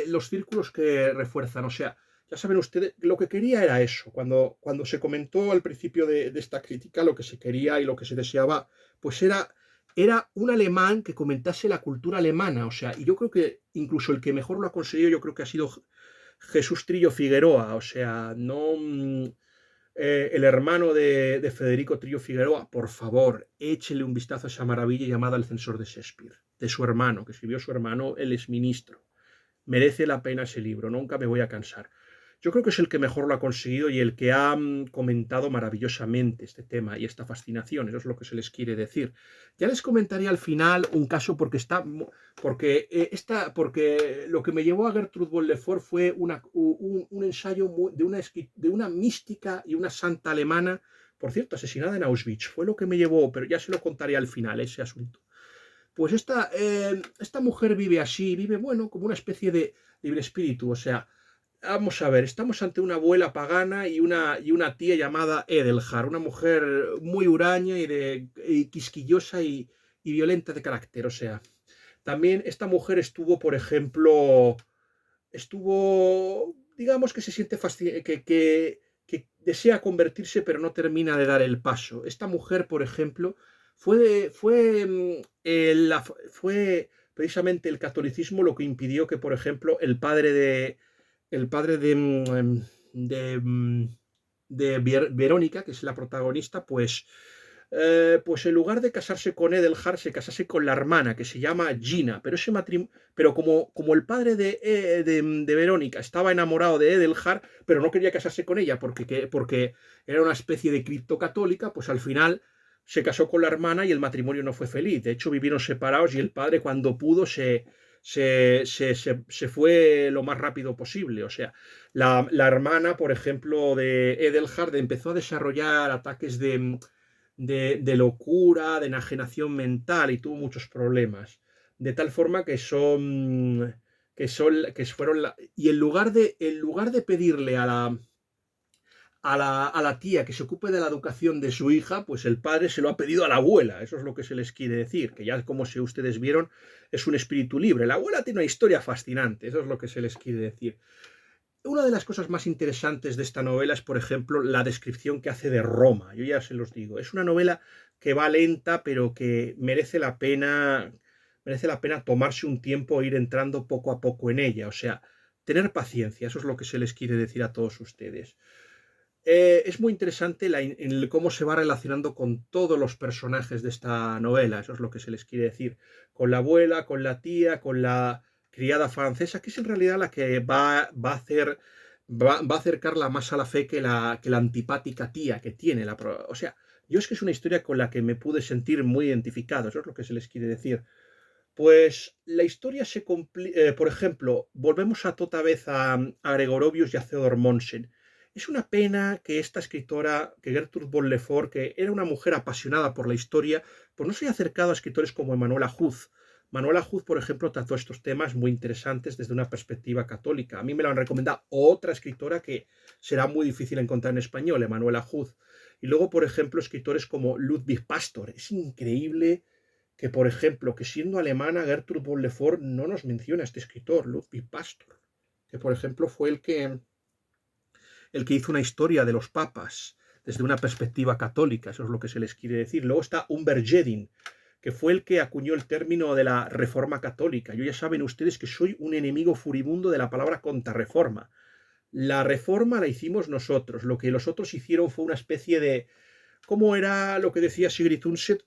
los círculos que refuerzan. O sea, ya saben ustedes, lo que quería era eso. Cuando se comentó al principio de esta crítica, lo que se quería y lo que se deseaba, pues era un alemán que comentase la cultura alemana. O sea, y yo creo que incluso el que mejor lo ha conseguido, yo creo que ha sido Jesús Trillo Figueroa. O sea, no... el hermano de Federico Trillo Figueroa, por favor, échele un vistazo a esa maravilla llamada El censor de Shakespeare, de su hermano, que escribió su hermano, él es ministro. Merece la pena ese libro, nunca me voy a cansar. Yo creo que es el que mejor lo ha conseguido y el que ha comentado maravillosamente este tema y esta fascinación, eso es lo que se les quiere decir. Ya les comentaré al final un caso porque lo que me llevó a Gertrude von Le Fort fue un ensayo de una mística y una santa alemana, por cierto, asesinada en Auschwitz. Fue lo que me llevó, pero ya se lo contaré al final, ese asunto. Pues esta mujer vive así, vive, bueno, como una especie de libre espíritu, o sea, vamos a ver, estamos ante una abuela pagana y una tía llamada Edelhard, una mujer muy huraña y quisquillosa y violenta de carácter. O sea, también esta mujer estuvo, por ejemplo, digamos que se siente que desea convertirse pero no termina de dar el paso. Esta mujer, por ejemplo, fue precisamente el catolicismo lo que impidió que, por ejemplo, el padre de Verónica, que es la protagonista, pues en lugar de casarse con Edelhard, se casase con la hermana, que se llama Gina. Pero como el padre de Verónica estaba enamorado de Edelhard, pero no quería casarse con ella porque era una especie de criptocatólica, pues al final se casó con la hermana y el matrimonio no fue feliz. De hecho, vivieron separados y el padre, cuando pudo, se fue lo más rápido posible. O sea, la hermana, por ejemplo, de Edelhard empezó a desarrollar ataques de locura, de enajenación mental y tuvo muchos problemas. De tal forma que fueron y en lugar de pedirle a la tía que se ocupe de la educación de su hija, pues el padre se lo ha pedido a la abuela. Eso es lo que se les quiere decir, que ya como si ustedes vieron, es un espíritu libre. La abuela tiene una historia fascinante, eso es lo que se les quiere decir. Una de las cosas más interesantes de esta novela es, por ejemplo, la descripción que hace de Roma. Yo ya se los digo. Es una novela que va lenta, pero que merece la pena tomarse un tiempo e ir entrando poco a poco en ella. O sea, tener paciencia, eso es lo que se les quiere decir a todos ustedes. Es muy interesante cómo se va relacionando con todos los personajes de esta novela, eso es lo que se les quiere decir, con la abuela, con la tía, con la criada francesa, que es en realidad la que va a hacer, va a acercarla más a la fe que la antipática tía que tiene. O sea, yo es que es una historia con la que me pude sentir muy identificado, eso es lo que se les quiere decir. Pues la historia se complica. Por ejemplo, volvemos otra vez a Gregorovius y a Theodor Monsen. Es una pena que esta escritora, que Gertrude von Lefort, que era una mujer apasionada por la historia, pues no se haya acercado a escritores como Emanuela Huz. Manuela Huz, por ejemplo, trató estos temas muy interesantes desde una perspectiva católica. A mí me lo han recomendado otra escritora que será muy difícil encontrar en español, Emanuela Huz. Y luego, por ejemplo, escritores como Ludwig Pastor. Es increíble que, por ejemplo, que siendo alemana, Gertrude von Lefort no nos menciona a este escritor, Ludwig Pastor, que, por ejemplo, fue el que hizo una historia de los papas desde una perspectiva católica, eso es lo que se les quiere decir. Luego está Humbert Jedin, que fue el que acuñó el término de la reforma católica. Yo ya saben ustedes que soy un enemigo furibundo de la palabra contrarreforma. La reforma la hicimos nosotros, lo que los otros hicieron fue una especie de, ¿cómo era lo que decía Sigrid Undset?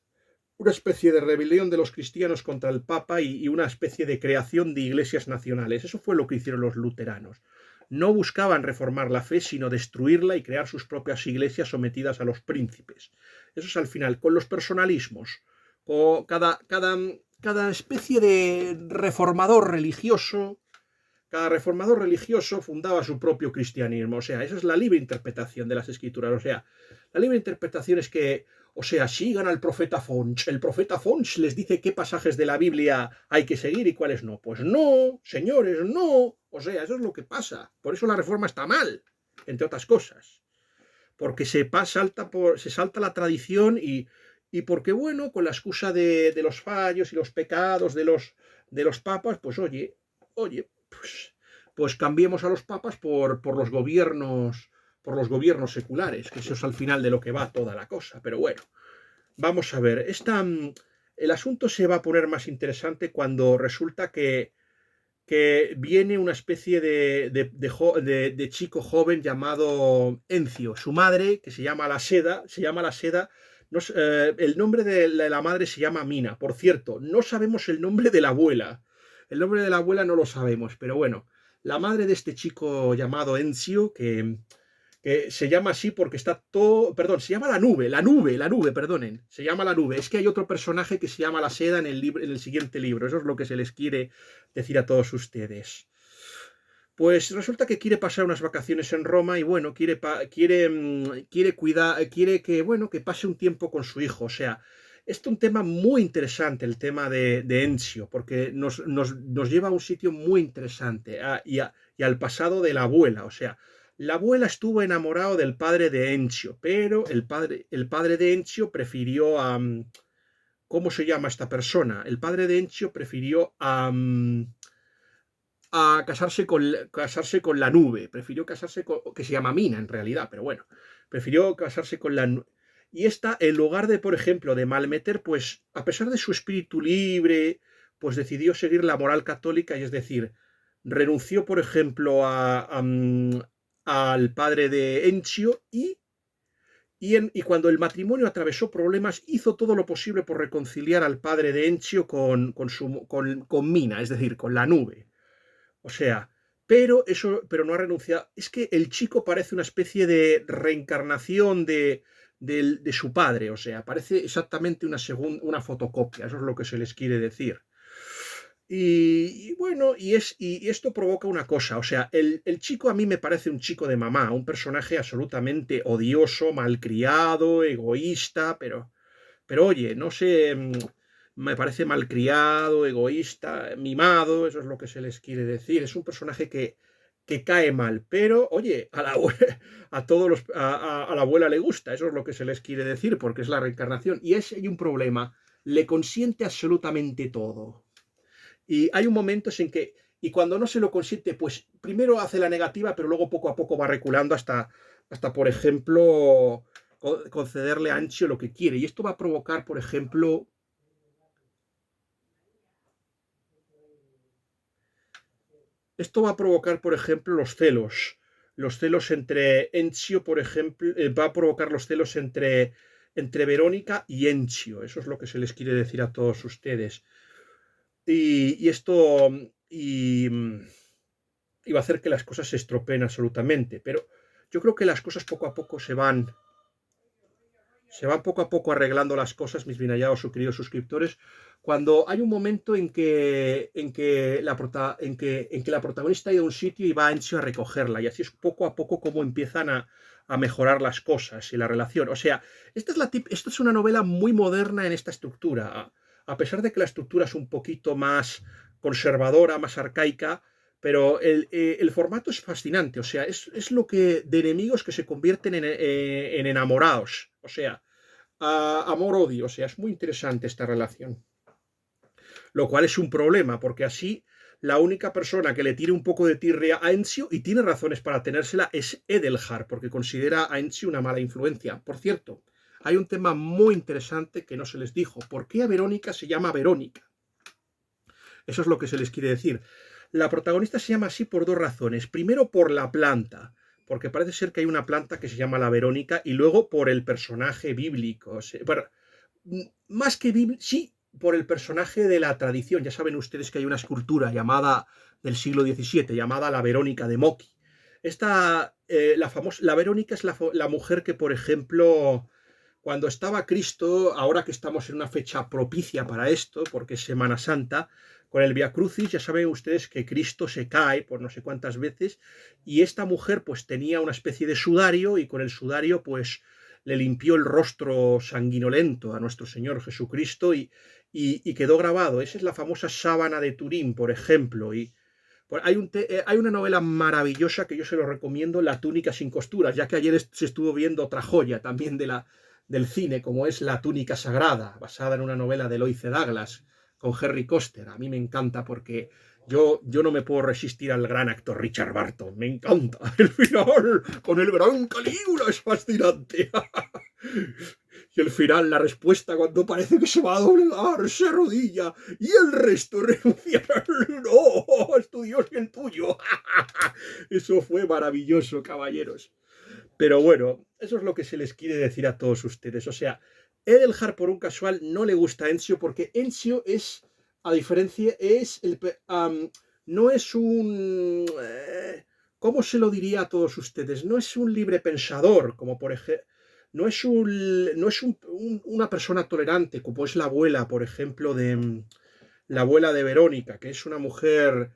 Una especie de rebelión de los cristianos contra el Papa y una especie de creación de iglesias nacionales. Eso fue lo que hicieron los luteranos. No buscaban reformar la fe, sino destruirla y crear sus propias iglesias sometidas a los príncipes. Eso es al final, con los personalismos, con cada especie de reformador religioso fundaba su propio cristianismo. O sea, esa es la libre interpretación de las escrituras. O sea, la libre interpretación es que, o sea, sigan al profeta Fonch. El profeta Fonch les dice qué pasajes de la Biblia hay que seguir y cuáles no. Pues no, señores, no. O sea, eso es lo que pasa. Por eso la reforma está mal, entre otras cosas. Porque se salta la tradición y porque, bueno, con la excusa de los fallos y los pecados de los papas, pues oye, pues cambiemos a los papas por los gobiernos seculares, que eso es al final de lo que va toda la cosa. Pero bueno, vamos a ver, el asunto se va a poner más interesante cuando resulta que viene una especie de chico joven llamado Encio. Su madre, que se llama la Seda. El nombre de la madre se llama Mina. Por cierto, no sabemos el nombre de la abuela. El nombre de la abuela no lo sabemos, pero bueno, la madre de este chico llamado Encio, que se llama así porque está todo, perdón, se llama la nube, perdonen, se llama la nube. Es que hay otro personaje que se llama la Seda en el siguiente libro, eso es lo que se les quiere decir a todos ustedes. Pues resulta que quiere pasar unas vacaciones en Roma y bueno, quiere cuidar, quiere que, bueno, que pase un tiempo con su hijo. O sea, es un tema muy interesante, el tema de Encio, porque nos lleva a un sitio muy interesante y al pasado de la abuela. O sea, la abuela estuvo enamorado del padre de Encio, pero el padre de Encio prefirió ¿cómo se llama esta persona? El padre de Encio prefirió a casarse con la nube, prefirió casarse con, que se llama Mina en realidad, pero bueno, prefirió casarse con la nube. Y esta, en lugar de, por ejemplo, de malmeter, pues, a pesar de su espíritu libre, pues decidió seguir la moral católica, y es decir, renunció, por ejemplo, al padre de Encio y cuando el matrimonio atravesó problemas, hizo todo lo posible por reconciliar al padre de Encio con Mina, es decir, con la nube. O sea, pero no ha renunciado. Es que el chico parece una especie de reencarnación de su padre, o sea, parece exactamente una fotocopia, eso es lo que se les quiere decir. Y bueno, y esto provoca una cosa, o sea, el chico a mí me parece un chico de mamá, un personaje absolutamente odioso, malcriado, egoísta, pero oye, no sé, me parece malcriado, egoísta, mimado, eso es lo que se les quiere decir. Es un personaje que cae mal, pero oye, a la abuela le gusta, eso es lo que se les quiere decir, porque es la reencarnación. Y hay un problema, le consiente absolutamente todo. Y hay un momento en que, y cuando no se lo consiente, pues primero hace la negativa, pero luego poco a poco va reculando hasta por ejemplo, concederle a Ancho lo que quiere. Y esto va a provocar, por ejemplo, los celos. los celos entre Encio, por ejemplo, va a provocar los celos entre Verónica y Encio. Eso es lo que se les quiere decir a todos ustedes. Y esto y, y va a hacer que las cosas se estropeen absolutamente. Pero yo creo que las cosas poco a poco se van poco a poco arreglando las cosas, mis bien hallados o queridos suscriptores, cuando hay un momento en que la protagonista ha ido a un sitio y va a Encio a recogerla, y así es poco a poco como empiezan a mejorar las cosas y la relación. O sea, esta es una novela muy moderna en esta estructura. A pesar de que la estructura es un poquito más conservadora, más arcaica, pero el formato es fascinante. O sea, es lo que de enemigos que se convierten en enamorados. O sea, amor-odio. O sea, es muy interesante esta relación. Lo cual es un problema, porque así la única persona que le tire un poco de tirria a Encio, y tiene razones para tenérsela, es Edelhard, porque considera a Encio una mala influencia. Por cierto, hay un tema muy interesante que no se les dijo. ¿Por qué a Verónica se llama Verónica? Eso es lo que se les quiere decir. La protagonista se llama así por dos razones. Primero, por la planta, porque parece ser que hay una planta que se llama la Verónica, y luego por el personaje bíblico. Bueno, más que bíblico, sí, por el personaje de la tradición. Ya saben ustedes que hay una escultura llamada del siglo XVII, llamada la Verónica de Mochi. La Verónica es la mujer que, por ejemplo, cuando estaba Cristo, ahora que estamos en una fecha propicia para esto, porque es Semana Santa, con el Via Crucis, ya saben ustedes que Cristo se cae por no sé cuántas veces, y esta mujer pues tenía una especie de sudario, y con el sudario pues le limpió el rostro sanguinolento a nuestro Señor Jesucristo, y quedó grabado. Esa es la famosa sábana de Turín, por ejemplo, y hay una novela maravillosa que yo se lo recomiendo, La túnica sin costuras, ya que ayer se estuvo viendo otra joya también del cine, como es La túnica sagrada, basada en una novela de Lois Douglas, con Henry Koster. A mí me encanta porque yo no me puedo resistir al gran actor Richard Barton. Me encanta. El final con el gran Calígula es fascinante. Y el final, la respuesta cuando parece que se va a doblegar, se arrodilla y el resto renuncia. No, es tu Dios y el tuyo. Eso fue maravilloso, caballeros. Pero bueno, eso es lo que se les quiere decir a todos ustedes. O sea, Edelhard por un casual no le gusta a Encio porque Encio es, a diferencia, no es un... ¿cómo se lo diría a todos ustedes? No es un libre pensador, como por ejemplo... No es una persona tolerante, como es la abuela, por ejemplo, la abuela de Verónica, que es una mujer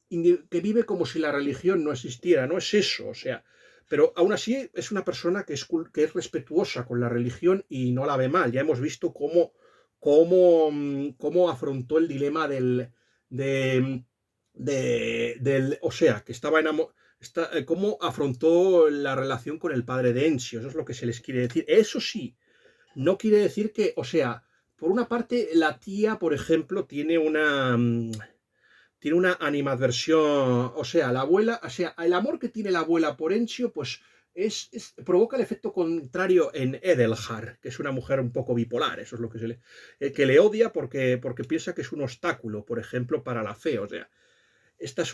que vive como si la religión no existiera. No es eso, o sea, pero aún así es una persona que es respetuosa con la religión y no la ve mal. Ya hemos visto cómo afrontó el dilema o sea, que estaba enamorado, cómo afrontó la relación con el padre de Encio. Eso es lo que se les quiere decir. Eso sí, no quiere decir que, o sea, por una parte, la tía, por ejemplo, tiene una animadversión, o sea, la abuela, o sea, el amor que tiene la abuela por Encio, pues provoca el efecto contrario en Edelhard, que es una mujer un poco bipolar. Eso es lo que le odia porque piensa que es un obstáculo, por ejemplo, para la fe. O sea, este es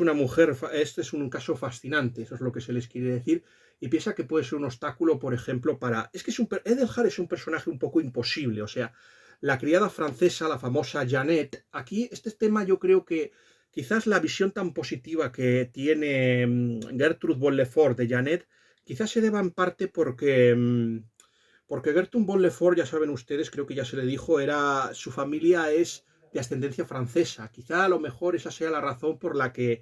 un caso fascinante, eso es lo que se les quiere decir, y piensa que puede ser un obstáculo, por ejemplo, es que Edelhard es un personaje un poco imposible. O sea, la criada francesa, la famosa Jeannette, aquí este tema yo creo que quizás la visión tan positiva que tiene Gertrude von Lefort de Jeannette, quizás se deba en parte porque Gertrude von Lefort, ya saben ustedes, creo que ya se le dijo, su familia es de ascendencia francesa. Quizá a lo mejor esa sea la razón por la que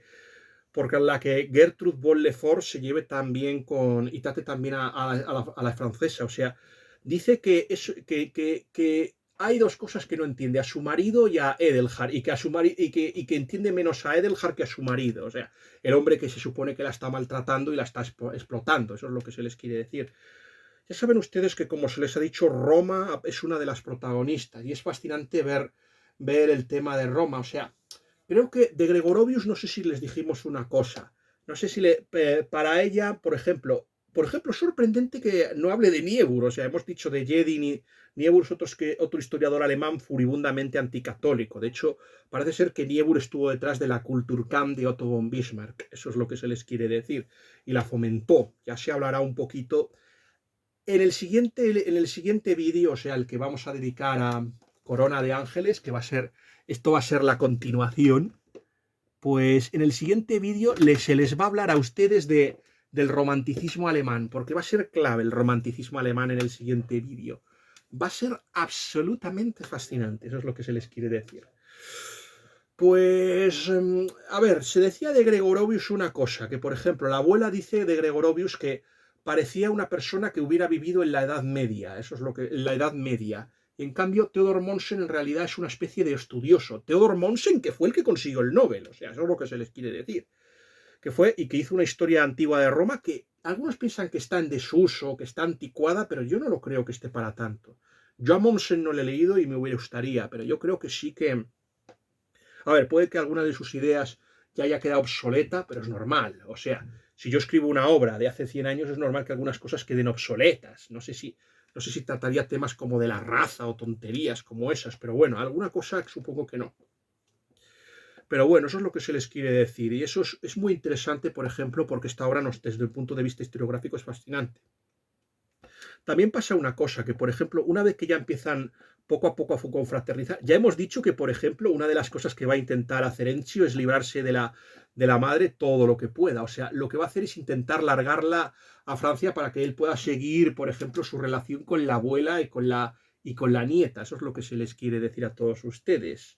Gertrude von Lefort se lleve tan bien y trate también a la francesa. O sea, dice que hay dos cosas que no entiende: a su marido y a Edelhard, y que entiende menos a Edelhard que a su marido. O sea, el hombre que se supone que la está maltratando y la está explotando. Eso es lo que se les quiere decir. Ya saben ustedes que, como se les ha dicho, Roma es una de las protagonistas, y es fascinante ver el tema de Roma. O sea, creo que de Gregorovius no sé si les dijimos una cosa. No sé si para ella, por ejemplo, por ejemplo, es sorprendente que no hable de Niebuhr, o sea, hemos dicho de Jedi, Niebuhr es otro historiador alemán furibundamente anticatólico. De hecho, parece ser que Niebuhr estuvo detrás de la Kulturkampf de Otto von Bismarck, eso es lo que se les quiere decir, y la fomentó. Ya se hablará un poquito en el siguiente vídeo, o sea, el que vamos a dedicar a Corona de Ángeles, que esto va a ser la continuación. Pues en el siguiente vídeo se les va a hablar a ustedes del romanticismo alemán, porque va a ser clave el romanticismo alemán en el siguiente vídeo. Va a ser absolutamente fascinante, eso es lo que se les quiere decir. Pues, a ver, se decía de Gregorovius una cosa, que por ejemplo, la abuela dice de Gregorovius que parecía una persona que hubiera vivido en la Edad Media, eso es lo que, en la Edad Media. En cambio, Theodor Mommsen en realidad es una especie de estudioso. Theodor Mommsen, que fue el que consiguió el Nobel, o sea, eso es lo que se les quiere decir. Que fue y que hizo una historia antigua de Roma que algunos piensan que está en desuso, que está anticuada, pero yo no lo creo que esté para tanto. Yo a Mommsen no le he leído y me gustaría, pero yo creo que sí que... A ver, puede que alguna de sus ideas ya haya quedado obsoleta, pero es normal. O sea, si yo escribo una obra de hace 100 años, es normal que algunas cosas queden obsoletas. No sé si trataría temas como de la raza o tonterías como esas, pero bueno, alguna cosa supongo que no. Pero bueno, eso es lo que se les quiere decir. Y eso es muy interesante, por ejemplo, porque esta obra, desde el punto de vista historiográfico, es fascinante. También pasa una cosa, que por ejemplo, una vez que ya empiezan poco a poco a confraternizar, ya hemos dicho que, por ejemplo, una de las cosas que va a intentar hacer Enzio es librarse de la madre todo lo que pueda. O sea, lo que va a hacer es intentar largarla a Francia para que él pueda seguir, por ejemplo, su relación con la abuela y con la nieta. Eso es lo que se les quiere decir a todos ustedes.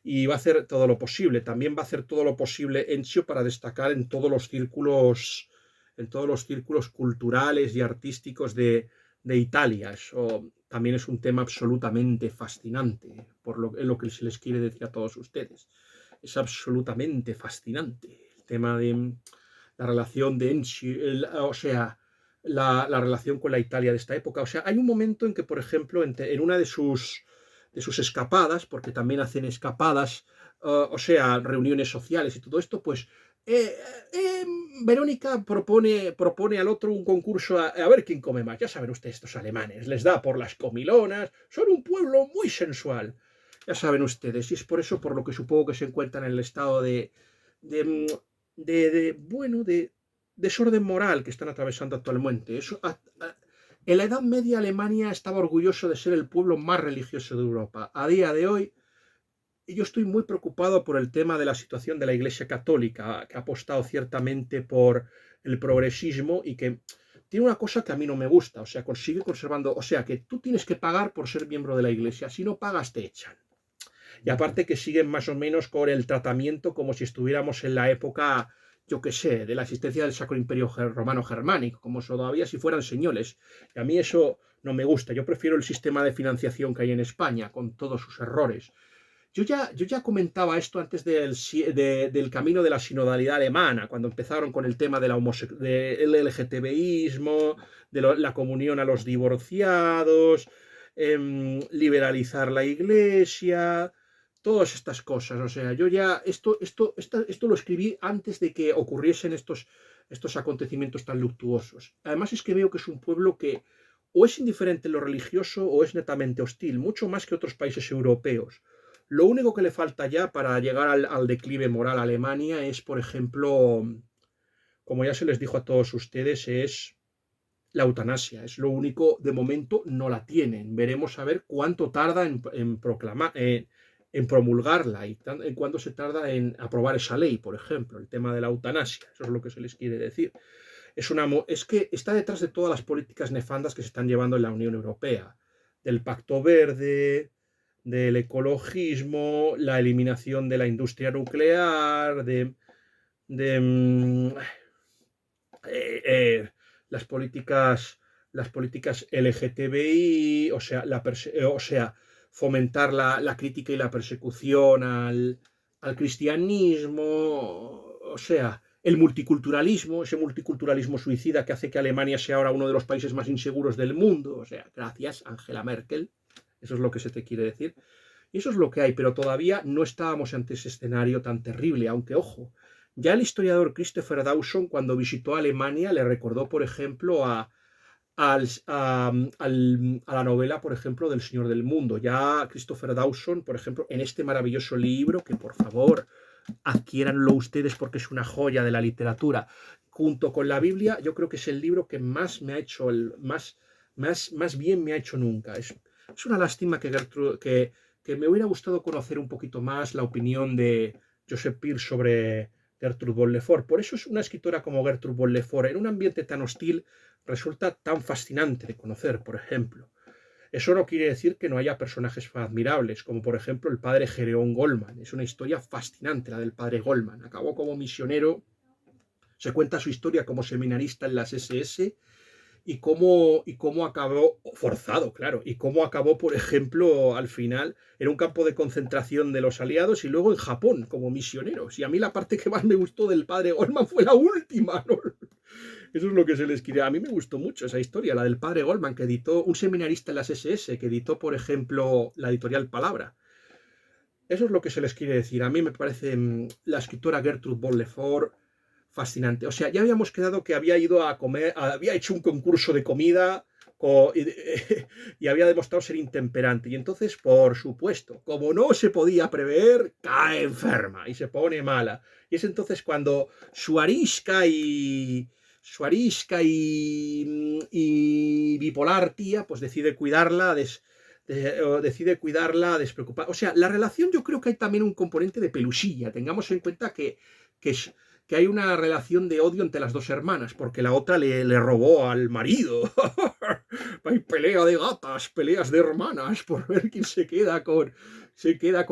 Y va a hacer todo lo posible. También va a hacer todo lo posible Enzio para destacar en todos los círculos culturales y artísticos de Italia. Eso también es un tema absolutamente fascinante, en lo que se les quiere decir a todos ustedes. Es absolutamente fascinante el tema de la relación de Enzio, o sea, la relación con la Italia de esta época. O sea, hay un momento en que, por ejemplo, en una de sus escapadas, porque también hacen escapadas, o sea, reuniones sociales y todo esto, pues eh, eh, Verónica propone al otro un concurso a ver quién come más. Ya saben ustedes, estos alemanes, les da por las comilonas, son un pueblo muy sensual. Ya saben ustedes, y es por eso por lo que supongo que se encuentran en el estado de, bueno, de desorden moral que están atravesando actualmente. En la Edad Media Alemania estaba orgulloso de ser el pueblo más religioso de Europa. A día de hoy yo estoy muy preocupado por el tema de la situación de la Iglesia Católica, que ha apostado ciertamente por el progresismo y que tiene una cosa que a mí no me gusta, o sea, sigue conservando, o sea, que tú tienes que pagar por ser miembro de la Iglesia, si no pagas te echan. Y aparte que siguen más o menos con el tratamiento como si estuviéramos en la época, yo qué sé, de la existencia del Sacro Imperio Romano Germánico, como todavía si fueran señores. Y a mí eso no me gusta. Yo prefiero el sistema de financiación que hay en España, con todos sus errores. Yo ya comentaba esto antes del camino de la sinodalidad alemana, cuando empezaron con el tema del LGTBismo, la comunión a los divorciados, liberalizar la iglesia, todas estas cosas. O sea, yo ya esto lo escribí antes de que ocurriesen estos acontecimientos tan luctuosos. Además es que veo que es un pueblo que o es indiferente en lo religioso o es netamente hostil, mucho más que otros países europeos. Lo único que le falta ya para llegar al declive moral a Alemania es, por ejemplo, como ya se les dijo a todos ustedes, es la eutanasia. Es lo único, de momento no la tienen. Veremos a ver cuánto tarda en promulgarla y en cuánto se tarda en aprobar esa ley, por ejemplo, el tema de la eutanasia. Eso es lo que se les quiere decir. Es que está detrás de todas las políticas nefandas que se están llevando en la Unión Europea, del Pacto Verde, del ecologismo, la eliminación de la industria nuclear, de eh, eh, las políticas LGTBI, o sea, fomentar la crítica y la persecución al cristianismo, o sea, el multiculturalismo, ese multiculturalismo suicida que hace que Alemania sea ahora uno de los países más inseguros del mundo, o sea, gracias, Angela Merkel, eso es lo que se te quiere decir. Y eso es lo que hay, pero todavía no estábamos ante ese escenario tan terrible, aunque, ojo, Ya el historiador Christopher Dawson, cuando visitó Alemania, le recordó, por ejemplo, a la novela, por ejemplo, del Señor del Mundo. Ya Christopher Dawson, por ejemplo, en este maravilloso libro, que por favor adquiéranlo ustedes porque es una joya de la literatura, junto con la Biblia, yo creo que es el libro que más me ha hecho, más bien me ha hecho nunca. Es una lástima que me hubiera gustado conocer un poquito más la opinión de Joseph Pearce sobre Gertrude von Lefort. Por eso es una escritora como Gertrude von Lefort, en un ambiente tan hostil, resulta tan fascinante de conocer, por ejemplo. Eso no quiere decir que no haya personajes admirables, como por ejemplo el padre Gedeón Goldman. Es una historia fascinante la del padre Goldman. Acabó como misionero, se cuenta su historia como seminarista en las SS y cómo acabó, forzado, claro, y cómo acabó, por ejemplo, al final en un campo de concentración de los aliados y luego en Japón como misioneros. Y a mí la parte que más me gustó del padre Goldman fue la última, ¿no? Eso es lo que se les quiere. A mí me gustó mucho esa historia, la del padre Goldman, que editó, un seminarista en las SS, que editó, por ejemplo, la editorial Palabra. Eso es lo que se les quiere decir. A mí me parece la escritora Gertrude von Lefort fascinante. O sea, ya habíamos quedado que había ido a comer, había hecho un concurso de comida y había demostrado ser intemperante. Y entonces, por supuesto, como no se podía prever, cae enferma y se pone mala. Y es entonces cuando su arisca y bipolar tía, pues decide cuidarla despreocupada. O sea, la relación yo creo que hay también un componente de pelusilla. Tengamos en cuenta que, que hay una relación de odio entre las dos hermanas, porque la otra le robó al marido. Hay pelea de gatas, peleas de hermanas, por ver quién se queda con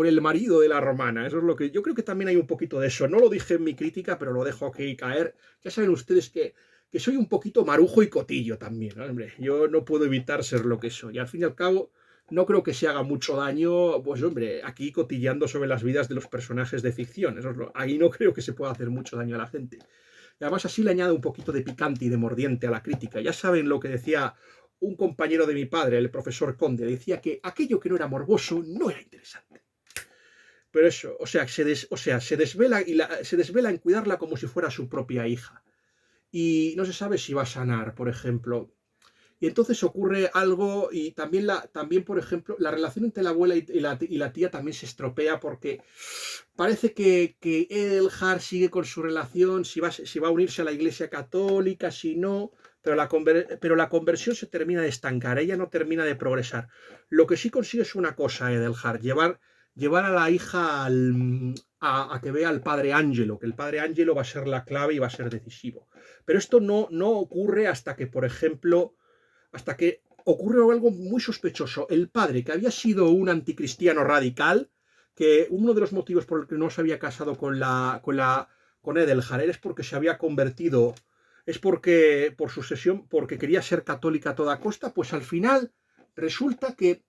el marido de la hermana. Eso es lo que yo creo que también hay un poquito de eso. No lo dije en mi crítica, pero lo dejo aquí caer. Ya saben ustedes que soy un poquito marujo y cotillo también, ¿no? Hombre, yo no puedo evitar ser lo que soy. Al fin y al cabo, no creo que se haga mucho daño, pues hombre, aquí cotilleando sobre las vidas de los personajes de ficción. Ahí no creo que se pueda hacer mucho daño a la gente. Y además así le añade un poquito de picante y de mordiente a la crítica. Ya saben lo que decía un compañero de mi padre, el profesor Conde, decía que aquello que no era morboso no era interesante. Pero eso, o sea, se desvela en cuidarla como si fuera su propia hija. Y no se sabe si va a sanar, por ejemplo. Y entonces ocurre algo y también, por ejemplo, la relación entre la abuela y la tía también se estropea porque parece que Edelhard sigue con su relación, si va a unirse a la Iglesia Católica, si no, pero la conversión se termina de estancar, ella no termina de progresar. Lo que sí consigue es una cosa, Edelhard, llevar a la hija a que vea al padre Angelo, que el padre Angelo va a ser la clave y va a ser decisivo. Pero esto no ocurre hasta que ocurre algo muy sospechoso. El padre, que había sido un anticristiano radical, que uno de los motivos por el que no se había casado con Edelhard es porque se había convertido, es por su sesión, porque quería ser católica a toda costa, pues al final resulta que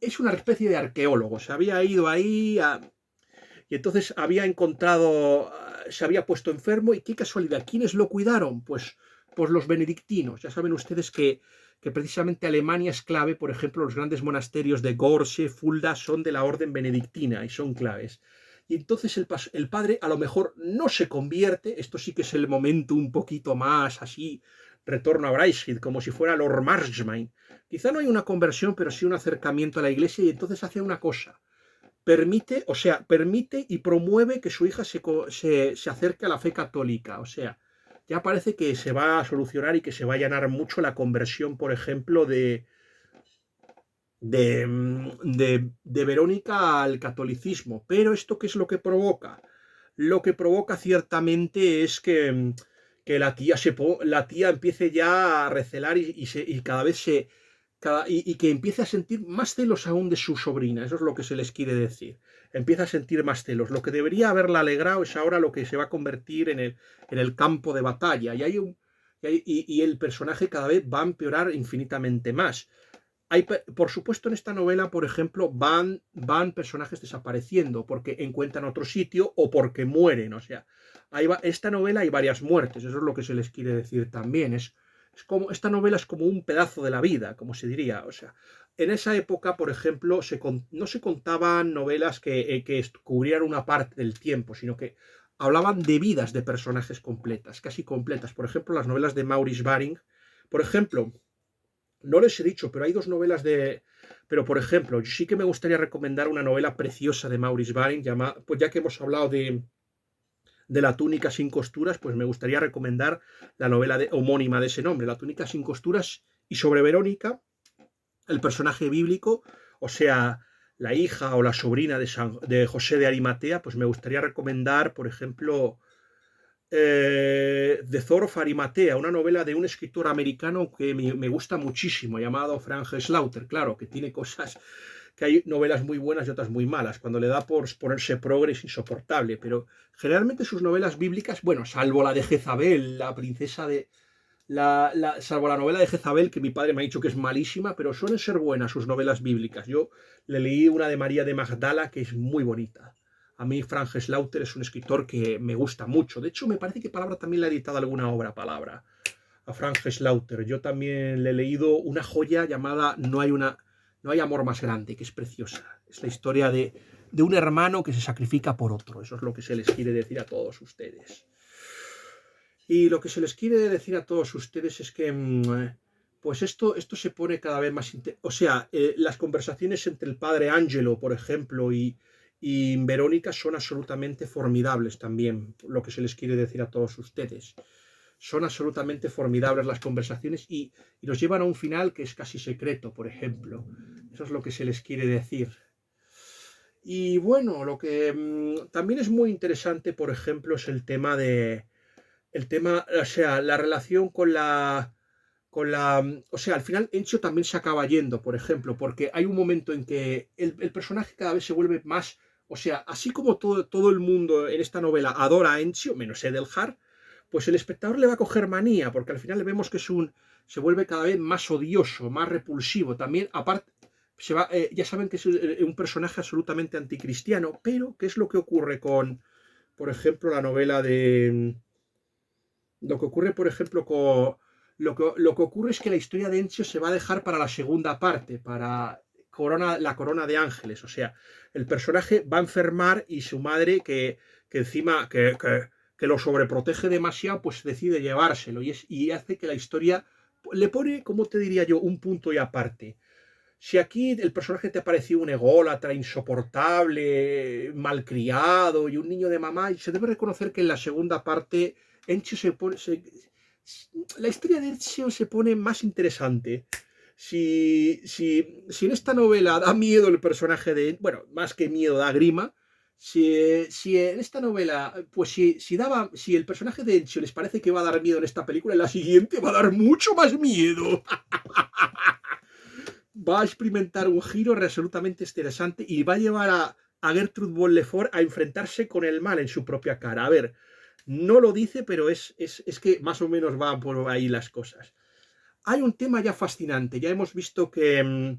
es una especie de arqueólogo. Se había ido ahí y entonces se había puesto enfermo y qué casualidad, ¿quiénes lo cuidaron? Pues los benedictinos. Ya saben ustedes que precisamente Alemania es clave, por ejemplo, los grandes monasterios de Gorse, Fulda son de la orden benedictina y son claves. Y entonces el padre a lo mejor no se convierte, esto sí que es el momento un poquito más así, retorno a Breisgau, como si fuera Lord Marchmain. Quizá no hay una conversión, pero sí un acercamiento a la iglesia y entonces hace una cosa. Permite y promueve que su hija se acerque a la fe católica. O sea, ya parece que se va a solucionar y que se va a allanar mucho la conversión, por ejemplo, de Verónica al catolicismo. Pero ¿esto qué es lo que provoca? Lo que provoca ciertamente es que la tía empiece ya a recelar y cada vez y que empiece a sentir más celos aún de su sobrina. Eso es lo que se les quiere decir. Empieza a sentir más celos. Lo que debería haberla alegrado es ahora lo que se va a convertir en el campo de batalla. Y el personaje cada vez va a empeorar infinitamente más. Por supuesto, en esta novela, por ejemplo, van personajes desapareciendo porque encuentran otro sitio o porque mueren. O sea, esta novela hay varias muertes. Eso es lo que se les quiere decir también. Esta novela es como un pedazo de la vida, como se diría. O sea, en esa época, por ejemplo, no se contaban novelas que cubrieran una parte del tiempo, sino que hablaban de vidas de personajes completas, casi completas. Por ejemplo, las novelas de Maurice Baring. Por ejemplo, no les he dicho, pero hay dos novelas de... Pero, por ejemplo, sí que me gustaría recomendar una novela preciosa de Maurice Baring, llamada, pues ya que hemos hablado de La túnica sin costuras, pues me gustaría recomendar la novela homónima de ese nombre, La túnica sin costuras, y sobre Verónica, el personaje bíblico, o sea, la hija o la sobrina de José de Arimatea, pues me gustaría recomendar, por ejemplo, The Thor of Arimatea, una novela de un escritor americano que me gusta muchísimo, llamado Frank Slaughter, claro, que tiene cosas, que hay novelas muy buenas y otras muy malas. Cuando le da por ponerse progre es insoportable, pero generalmente sus novelas bíblicas, bueno, salvo la de Jezabel, la princesa de... salvo la novela de Jezabel, que mi padre me ha dicho que es malísima, pero suelen ser buenas sus novelas bíblicas. Yo le leí una de María de Magdala, que es muy bonita. A mí Frank Slaughter es un escritor que me gusta mucho. De hecho, me parece que Palabra también le ha editado alguna obra, Palabra, a Frank Slaughter. Yo también le he leído una joya llamada No hay amor más grande, que es preciosa. Es la historia de un hermano que se sacrifica por otro. Eso es lo que se les quiere decir a todos ustedes. Y lo que se les quiere decir a todos ustedes es que pues esto se pone cada vez más... O sea, las conversaciones entre el padre Angelo, por ejemplo, y Verónica son absolutamente formidables también, lo que se les quiere decir a todos ustedes. Son absolutamente formidables las conversaciones y nos llevan a un final que es casi secreto, por ejemplo. Eso es lo que se les quiere decir. Y bueno, lo que también es muy interesante, por ejemplo, es el tema, o sea, la relación o sea, al final Encio también se acaba yendo, por ejemplo, porque hay un momento en que el personaje cada vez se vuelve más, o sea, así como todo el mundo en esta novela adora a Encio, menos Edelhard, pues el espectador le va a coger manía, porque al final vemos que se vuelve cada vez más odioso, más repulsivo. También, aparte, ya saben que es un personaje absolutamente anticristiano, pero ¿qué es lo que ocurre con, por ejemplo, la novela de... Lo que ocurre, por ejemplo, con... Lo que ocurre es que la historia de Encio se va a dejar para la segunda parte, para la corona de ángeles. O sea, el personaje va a enfermar y su madre, que encima que lo sobreprotege demasiado, pues decide llevárselo y hace que la historia le pone, como te diría yo, un punto y aparte. Si aquí el personaje te ha parecido un ególatra, insoportable, malcriado y un niño de mamá, se debe reconocer que en la segunda parte Encio la historia de Encio se pone más interesante. Si en esta novela da miedo el personaje de... Bueno, más que miedo, da grima. Si en esta novela, pues si el personaje de Encio les parece que va a dar miedo en esta película, en la siguiente va a dar mucho más miedo. Va a experimentar un giro absolutamente interesante y va a llevar a Gertrude von Lefort a enfrentarse con el mal en su propia cara. A ver, no lo dice, pero es que más o menos van por ahí las cosas. Hay un tema ya fascinante. Ya hemos visto que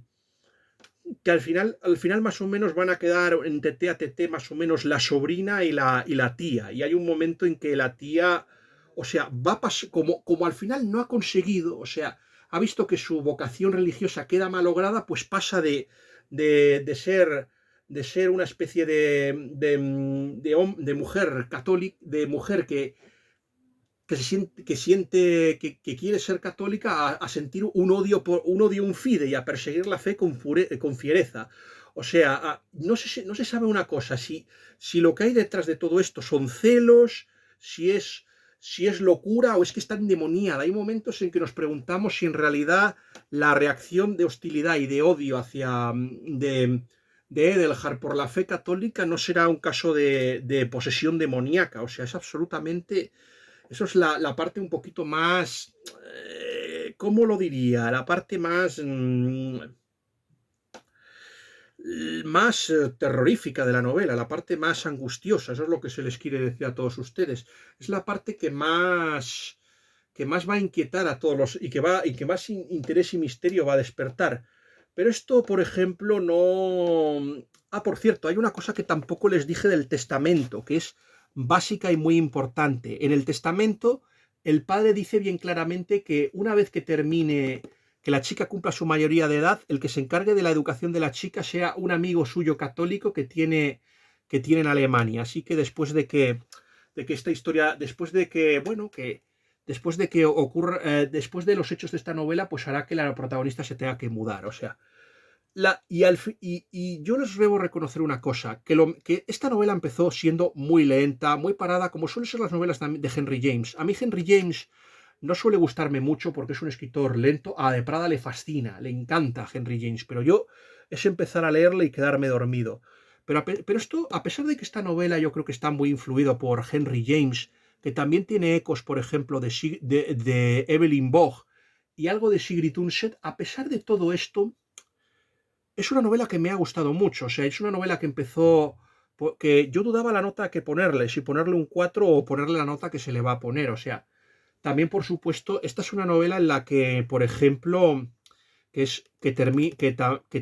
al final más o menos van a quedar en tete a tete más o menos la sobrina y la tía. Y hay un momento en que la tía, o sea, va a pasar, como al final no ha conseguido, o sea, ha visto que su vocación religiosa queda malograda, pues pasa de ser una especie de mujer católica, de mujer que quiere ser católica a sentir un odio un fide y a perseguir la fe con fiereza. O sea, no se sabe una cosa, si lo que hay detrás de todo esto son celos, si es locura o es que está endemoniada. Hay momentos en que nos preguntamos si en realidad la reacción de hostilidad y de odio de Edelhard por la fe católica no será un caso de posesión demoníaca. O sea, es absolutamente... Eso es la parte un poquito más, ¿cómo lo diría? La parte más terrorífica de la novela, la parte más angustiosa. Eso es lo que se les quiere decir a todos ustedes. Es la parte que más va a inquietar a todos y que más interés y misterio va a despertar. Pero esto, por ejemplo, no... por cierto, hay una cosa que tampoco les dije del testamento, que es básica y muy importante. En el testamento, el padre dice bien claramente que una vez que termine, que la chica cumpla su mayoría de edad, el que se encargue de la educación de la chica sea un amigo suyo católico que tiene en Alemania. Así que después de que de que esta historia, después de que, bueno, que después de que ocurra, después de los hechos de esta novela, pues hará que la protagonista se tenga que mudar. O sea, y yo les debo reconocer una cosa, que esta novela empezó siendo muy lenta, muy parada, como suelen ser las novelas de Henry James. A mí Henry James no suele gustarme mucho porque es un escritor lento. A De Prada le fascina, le encanta Henry James, pero yo es empezar a leerle y quedarme dormido. Pero esto, a pesar de que esta novela yo creo que está muy influido por Henry James, que también tiene ecos, por ejemplo, de Evelyn Waugh y algo de Sigrid Undset, a pesar de todo esto, es una novela que me ha gustado mucho. O sea, es una novela que empezó, que yo dudaba la nota que ponerle, si ponerle un 4 o ponerle la nota que se le va a poner. O sea, también, por supuesto, esta es una novela en la que, por ejemplo, que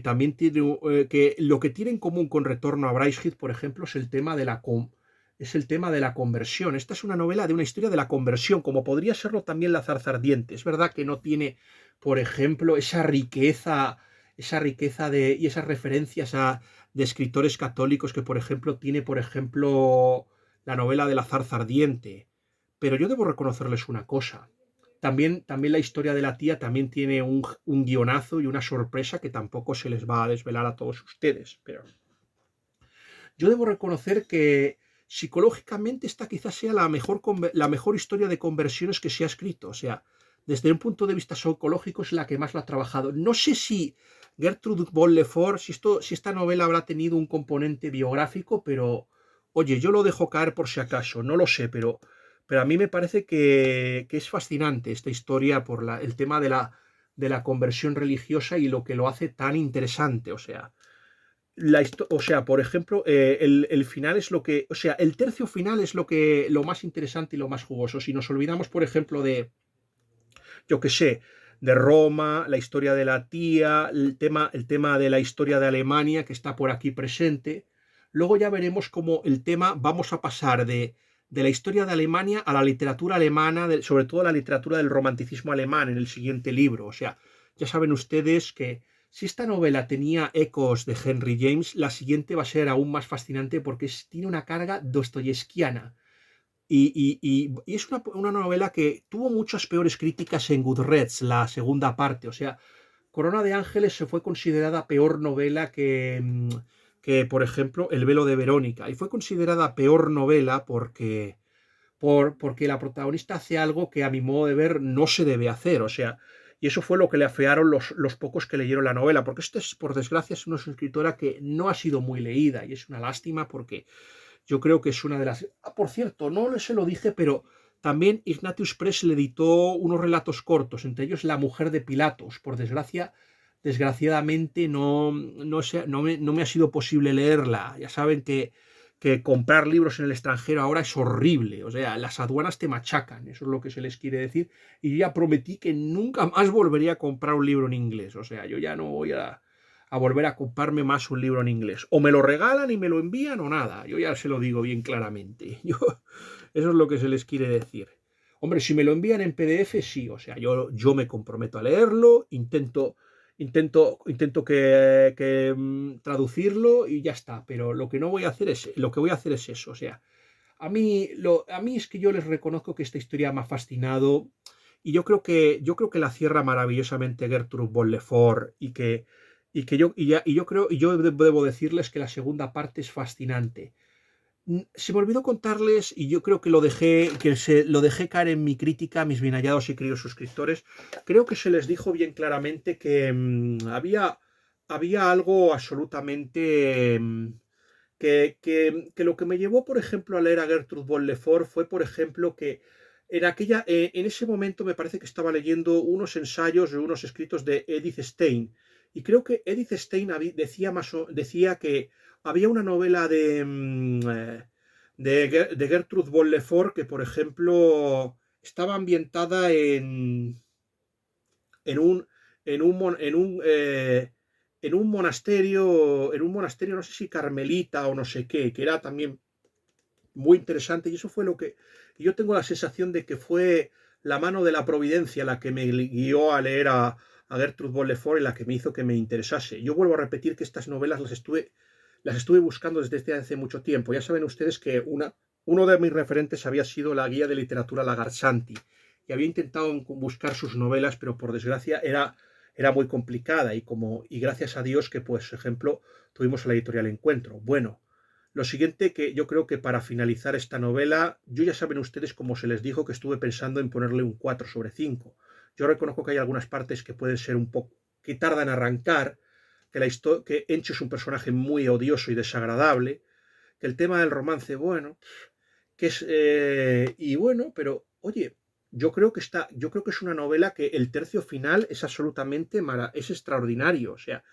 también tiene, que lo que tiene en común con Retorno a Brideshead, por ejemplo, es es el tema de la conversión. Esta es una novela de una historia de la conversión, como podría serlo también La zarza ardiente. Es verdad que no tiene, por ejemplo, esa riqueza y esas referencias de escritores católicos que, por ejemplo, tiene, por ejemplo, la novela de La zarza ardiente. Pero yo debo reconocerles una cosa. También la historia de la tía también tiene un guionazo y una sorpresa que tampoco se les va a desvelar a todos ustedes. Pero yo debo reconocer que psicológicamente esta quizás sea la mejor historia de conversiones que se ha escrito. O sea, desde un punto de vista psicológico es la que más lo ha trabajado. No sé si Gertrude Ball Lefort, si esta novela habrá tenido un componente biográfico, pero oye, yo lo dejo caer por si acaso, no lo sé, pero a mí me parece que es fascinante esta historia por el tema de la conversión religiosa y lo que lo hace tan interesante. O sea, por ejemplo, el final es lo que, o sea, el tercio final es lo más interesante y lo más jugoso. Si nos olvidamos, por ejemplo, yo qué sé, de Roma, la historia de la tía, el tema de la historia de Alemania que está por aquí presente. Luego ya veremos cómo el tema vamos a pasar de la historia de Alemania a la literatura alemana, sobre todo la literatura del romanticismo alemán en el siguiente libro. O sea, ya saben ustedes que si esta novela tenía ecos de Henry James, la siguiente va a ser aún más fascinante porque tiene una carga dostoyevskiana. Y es una novela que tuvo muchas peores críticas en Goodreads, la segunda parte. O sea, Corona de Ángeles se fue considerada peor novela que, por ejemplo, El velo de Verónica. Y fue considerada peor novela porque la protagonista hace algo que a mi modo de ver no se debe hacer. O sea, y eso fue lo que le afearon los pocos que leyeron la novela. Porque por desgracia, es una escritora que no ha sido muy leída. Y es una lástima porque yo creo que es una de las... Ah, por cierto, no se lo dije, pero también Ignatius Press le editó unos relatos cortos, entre ellos La mujer de Pilatos. Por desgracia, desgraciadamente no me ha sido posible leerla. Ya saben que comprar libros en el extranjero ahora es horrible. O sea, las aduanas te machacan, eso es lo que se les quiere decir. Y yo ya prometí que nunca más volvería a comprar un libro en inglés. O sea, yo ya no voy a volver a comprarme más un libro en inglés. O me lo regalan y me lo envían o nada. Yo ya se lo digo bien claramente. Eso es lo que se les quiere decir. Hombre, si me lo envían en PDF, sí. O sea, yo me comprometo a leerlo, intento traducirlo y ya está. Pero lo que no voy a hacer lo que voy a hacer es eso. O sea, a mí es que yo les reconozco que esta historia me ha fascinado y yo creo que la cierra maravillosamente Gertrude Ball Lefort y yo debo decirles que la segunda parte es fascinante. Se me olvidó contarles, y yo creo que lo dejé caer en mi crítica a mis bien hallados y queridos suscriptores. Creo que se les dijo bien claramente que había algo absolutamente que lo que me llevó, por ejemplo, a leer a Gertrude Ball Lefort fue, por ejemplo, que en ese momento me parece que estaba leyendo unos ensayos de unos escritos de Edith Stein. Y creo que Edith Stein decía que había una novela de Gertrude Ball Lefort que, por ejemplo, estaba ambientada en un, en un monasterio, no sé si carmelita o no sé qué, que era también muy interesante. Y eso fue y yo tengo la sensación de que fue la mano de la providencia la que me guió a leer a Gertrude Ball Lefort y la que me hizo que me interesase. Yo vuelvo a repetir que estas novelas las estuve buscando desde hace mucho tiempo. Ya saben ustedes que uno de mis referentes había sido la guía de literatura Lagarsanti, y había intentado buscar sus novelas, pero por desgracia era muy complicada, y gracias a Dios que, pues, ejemplo, tuvimos la editorial Encuentro. Bueno, lo siguiente, que yo creo que para finalizar esta novela, yo ya saben ustedes, como se les dijo, que estuve pensando en ponerle un 4/5. Yo reconozco que hay algunas partes que pueden ser un poco, que tardan en arrancar, que Encho es un personaje muy odioso y desagradable, que el tema del romance, bueno, que es, y bueno, pero oye, yo creo que es una novela que el tercio final es absolutamente es extraordinario, o sea,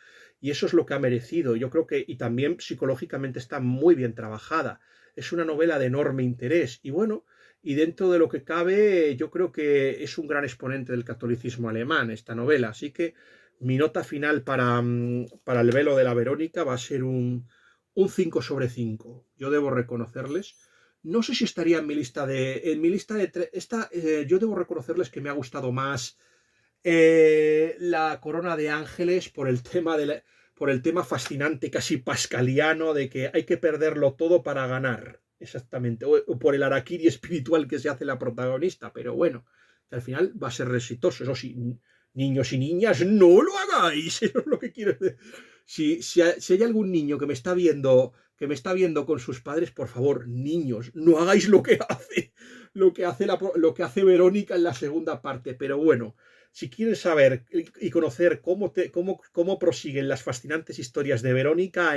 y eso es lo que ha merecido. Yo creo que, y también psicológicamente está muy bien trabajada. Es una novela de enorme interés, y bueno, y dentro de lo que cabe, yo creo que es un gran exponente del catolicismo alemán esta novela, así que mi nota final para El velo de la Verónica va a ser un 5/5. Yo debo reconocerles. No sé si estaría en mi lista yo debo reconocerles que me ha gustado más La Corona de Ángeles por el tema fascinante, casi pascaliano, de que hay que perderlo todo para ganar. Exactamente. O por el harakiri espiritual que se hace la protagonista. Pero bueno, que al final va a ser exitoso. Eso sí, niños y niñas, no lo hagáis. Eso es lo que quiero decir. Si hay algún niño que me está viendo con sus padres, por favor, niños, no hagáis lo que hace Verónica en la segunda parte. Pero bueno, si quieren saber y conocer cómo prosiguen las fascinantes historias de Verónica,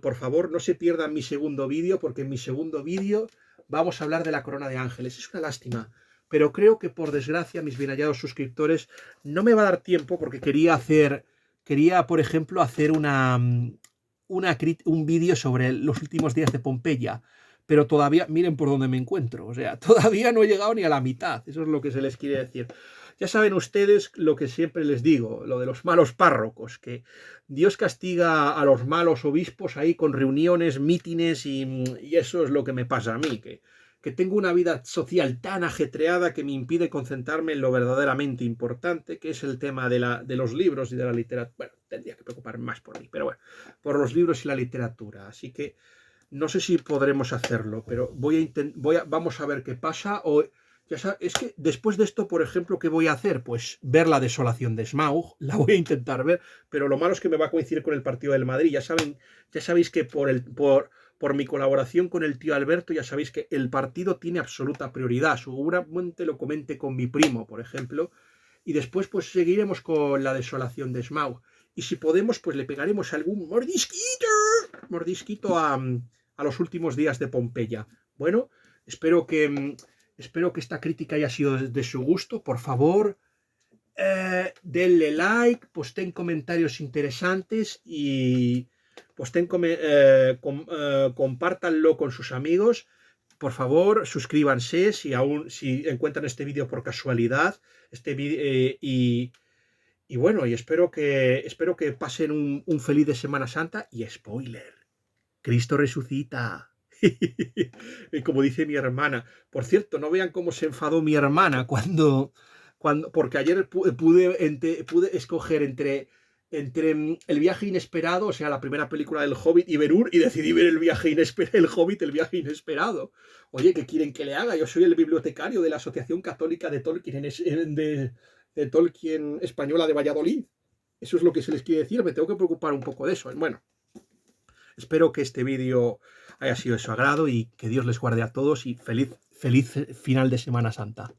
por favor, no se pierdan mi segundo vídeo, porque en mi segundo vídeo vamos a hablar de La Corona de Ángeles. Es una lástima, pero creo que, por desgracia, mis bien hallados suscriptores, no me va a dar tiempo, porque quería, por ejemplo, hacer un vídeo sobre los últimos días de Pompeya, pero todavía, miren por dónde me encuentro, o sea, todavía no he llegado ni a la mitad. Eso es lo que se les quiere decir. Ya saben ustedes lo que siempre les digo, lo de los malos párrocos, que Dios castiga a los malos obispos ahí con reuniones, mítines, y eso es lo que me pasa a mí, que tengo una vida social tan ajetreada que me impide concentrarme en lo verdaderamente importante, que es el tema de los libros y de la literatura. Bueno, tendría que preocuparme más por mí, pero bueno, por los libros y la literatura. Así que no sé si podremos hacerlo, pero vamos a ver qué pasa. Es que después de esto, por ejemplo, ¿qué voy a hacer? Pues ver La desolación de Smaug, la voy a intentar ver, pero lo malo es que me va a coincidir con el partido del Madrid. Ya sabéis que por mi colaboración con el tío Alberto, ya sabéis que el partido tiene absoluta prioridad. Seguramente lo comente con mi primo, por ejemplo, y después pues seguiremos con La desolación de Smaug. Y si podemos, pues le pegaremos algún mordisquito a los últimos días de Pompeya. Bueno, espero que esta crítica haya sido de su gusto. Por favor, denle like, posten comentarios interesantes y compártanlo con sus amigos. Por favor, suscríbanse si encuentran este vídeo por casualidad. Y bueno, y espero que pasen un feliz de Semana Santa. Y spoiler, Cristo resucita. Y como dice mi hermana. Por cierto, no vean cómo se enfadó mi hermana porque ayer pude escoger entre El viaje inesperado, o sea, la primera película del Hobbit, y Ben-Hur, y decidí ver El Hobbit, el viaje inesperado. Oye, ¿qué quieren que le haga? Yo soy el bibliotecario de la Asociación Católica de Tolkien, de Tolkien Española de Valladolid. Eso es lo que se les quiere decir. Me tengo que preocupar un poco de eso. Bueno, espero que este vídeo haya sido de su agrado y que Dios les guarde a todos, y feliz final de Semana Santa.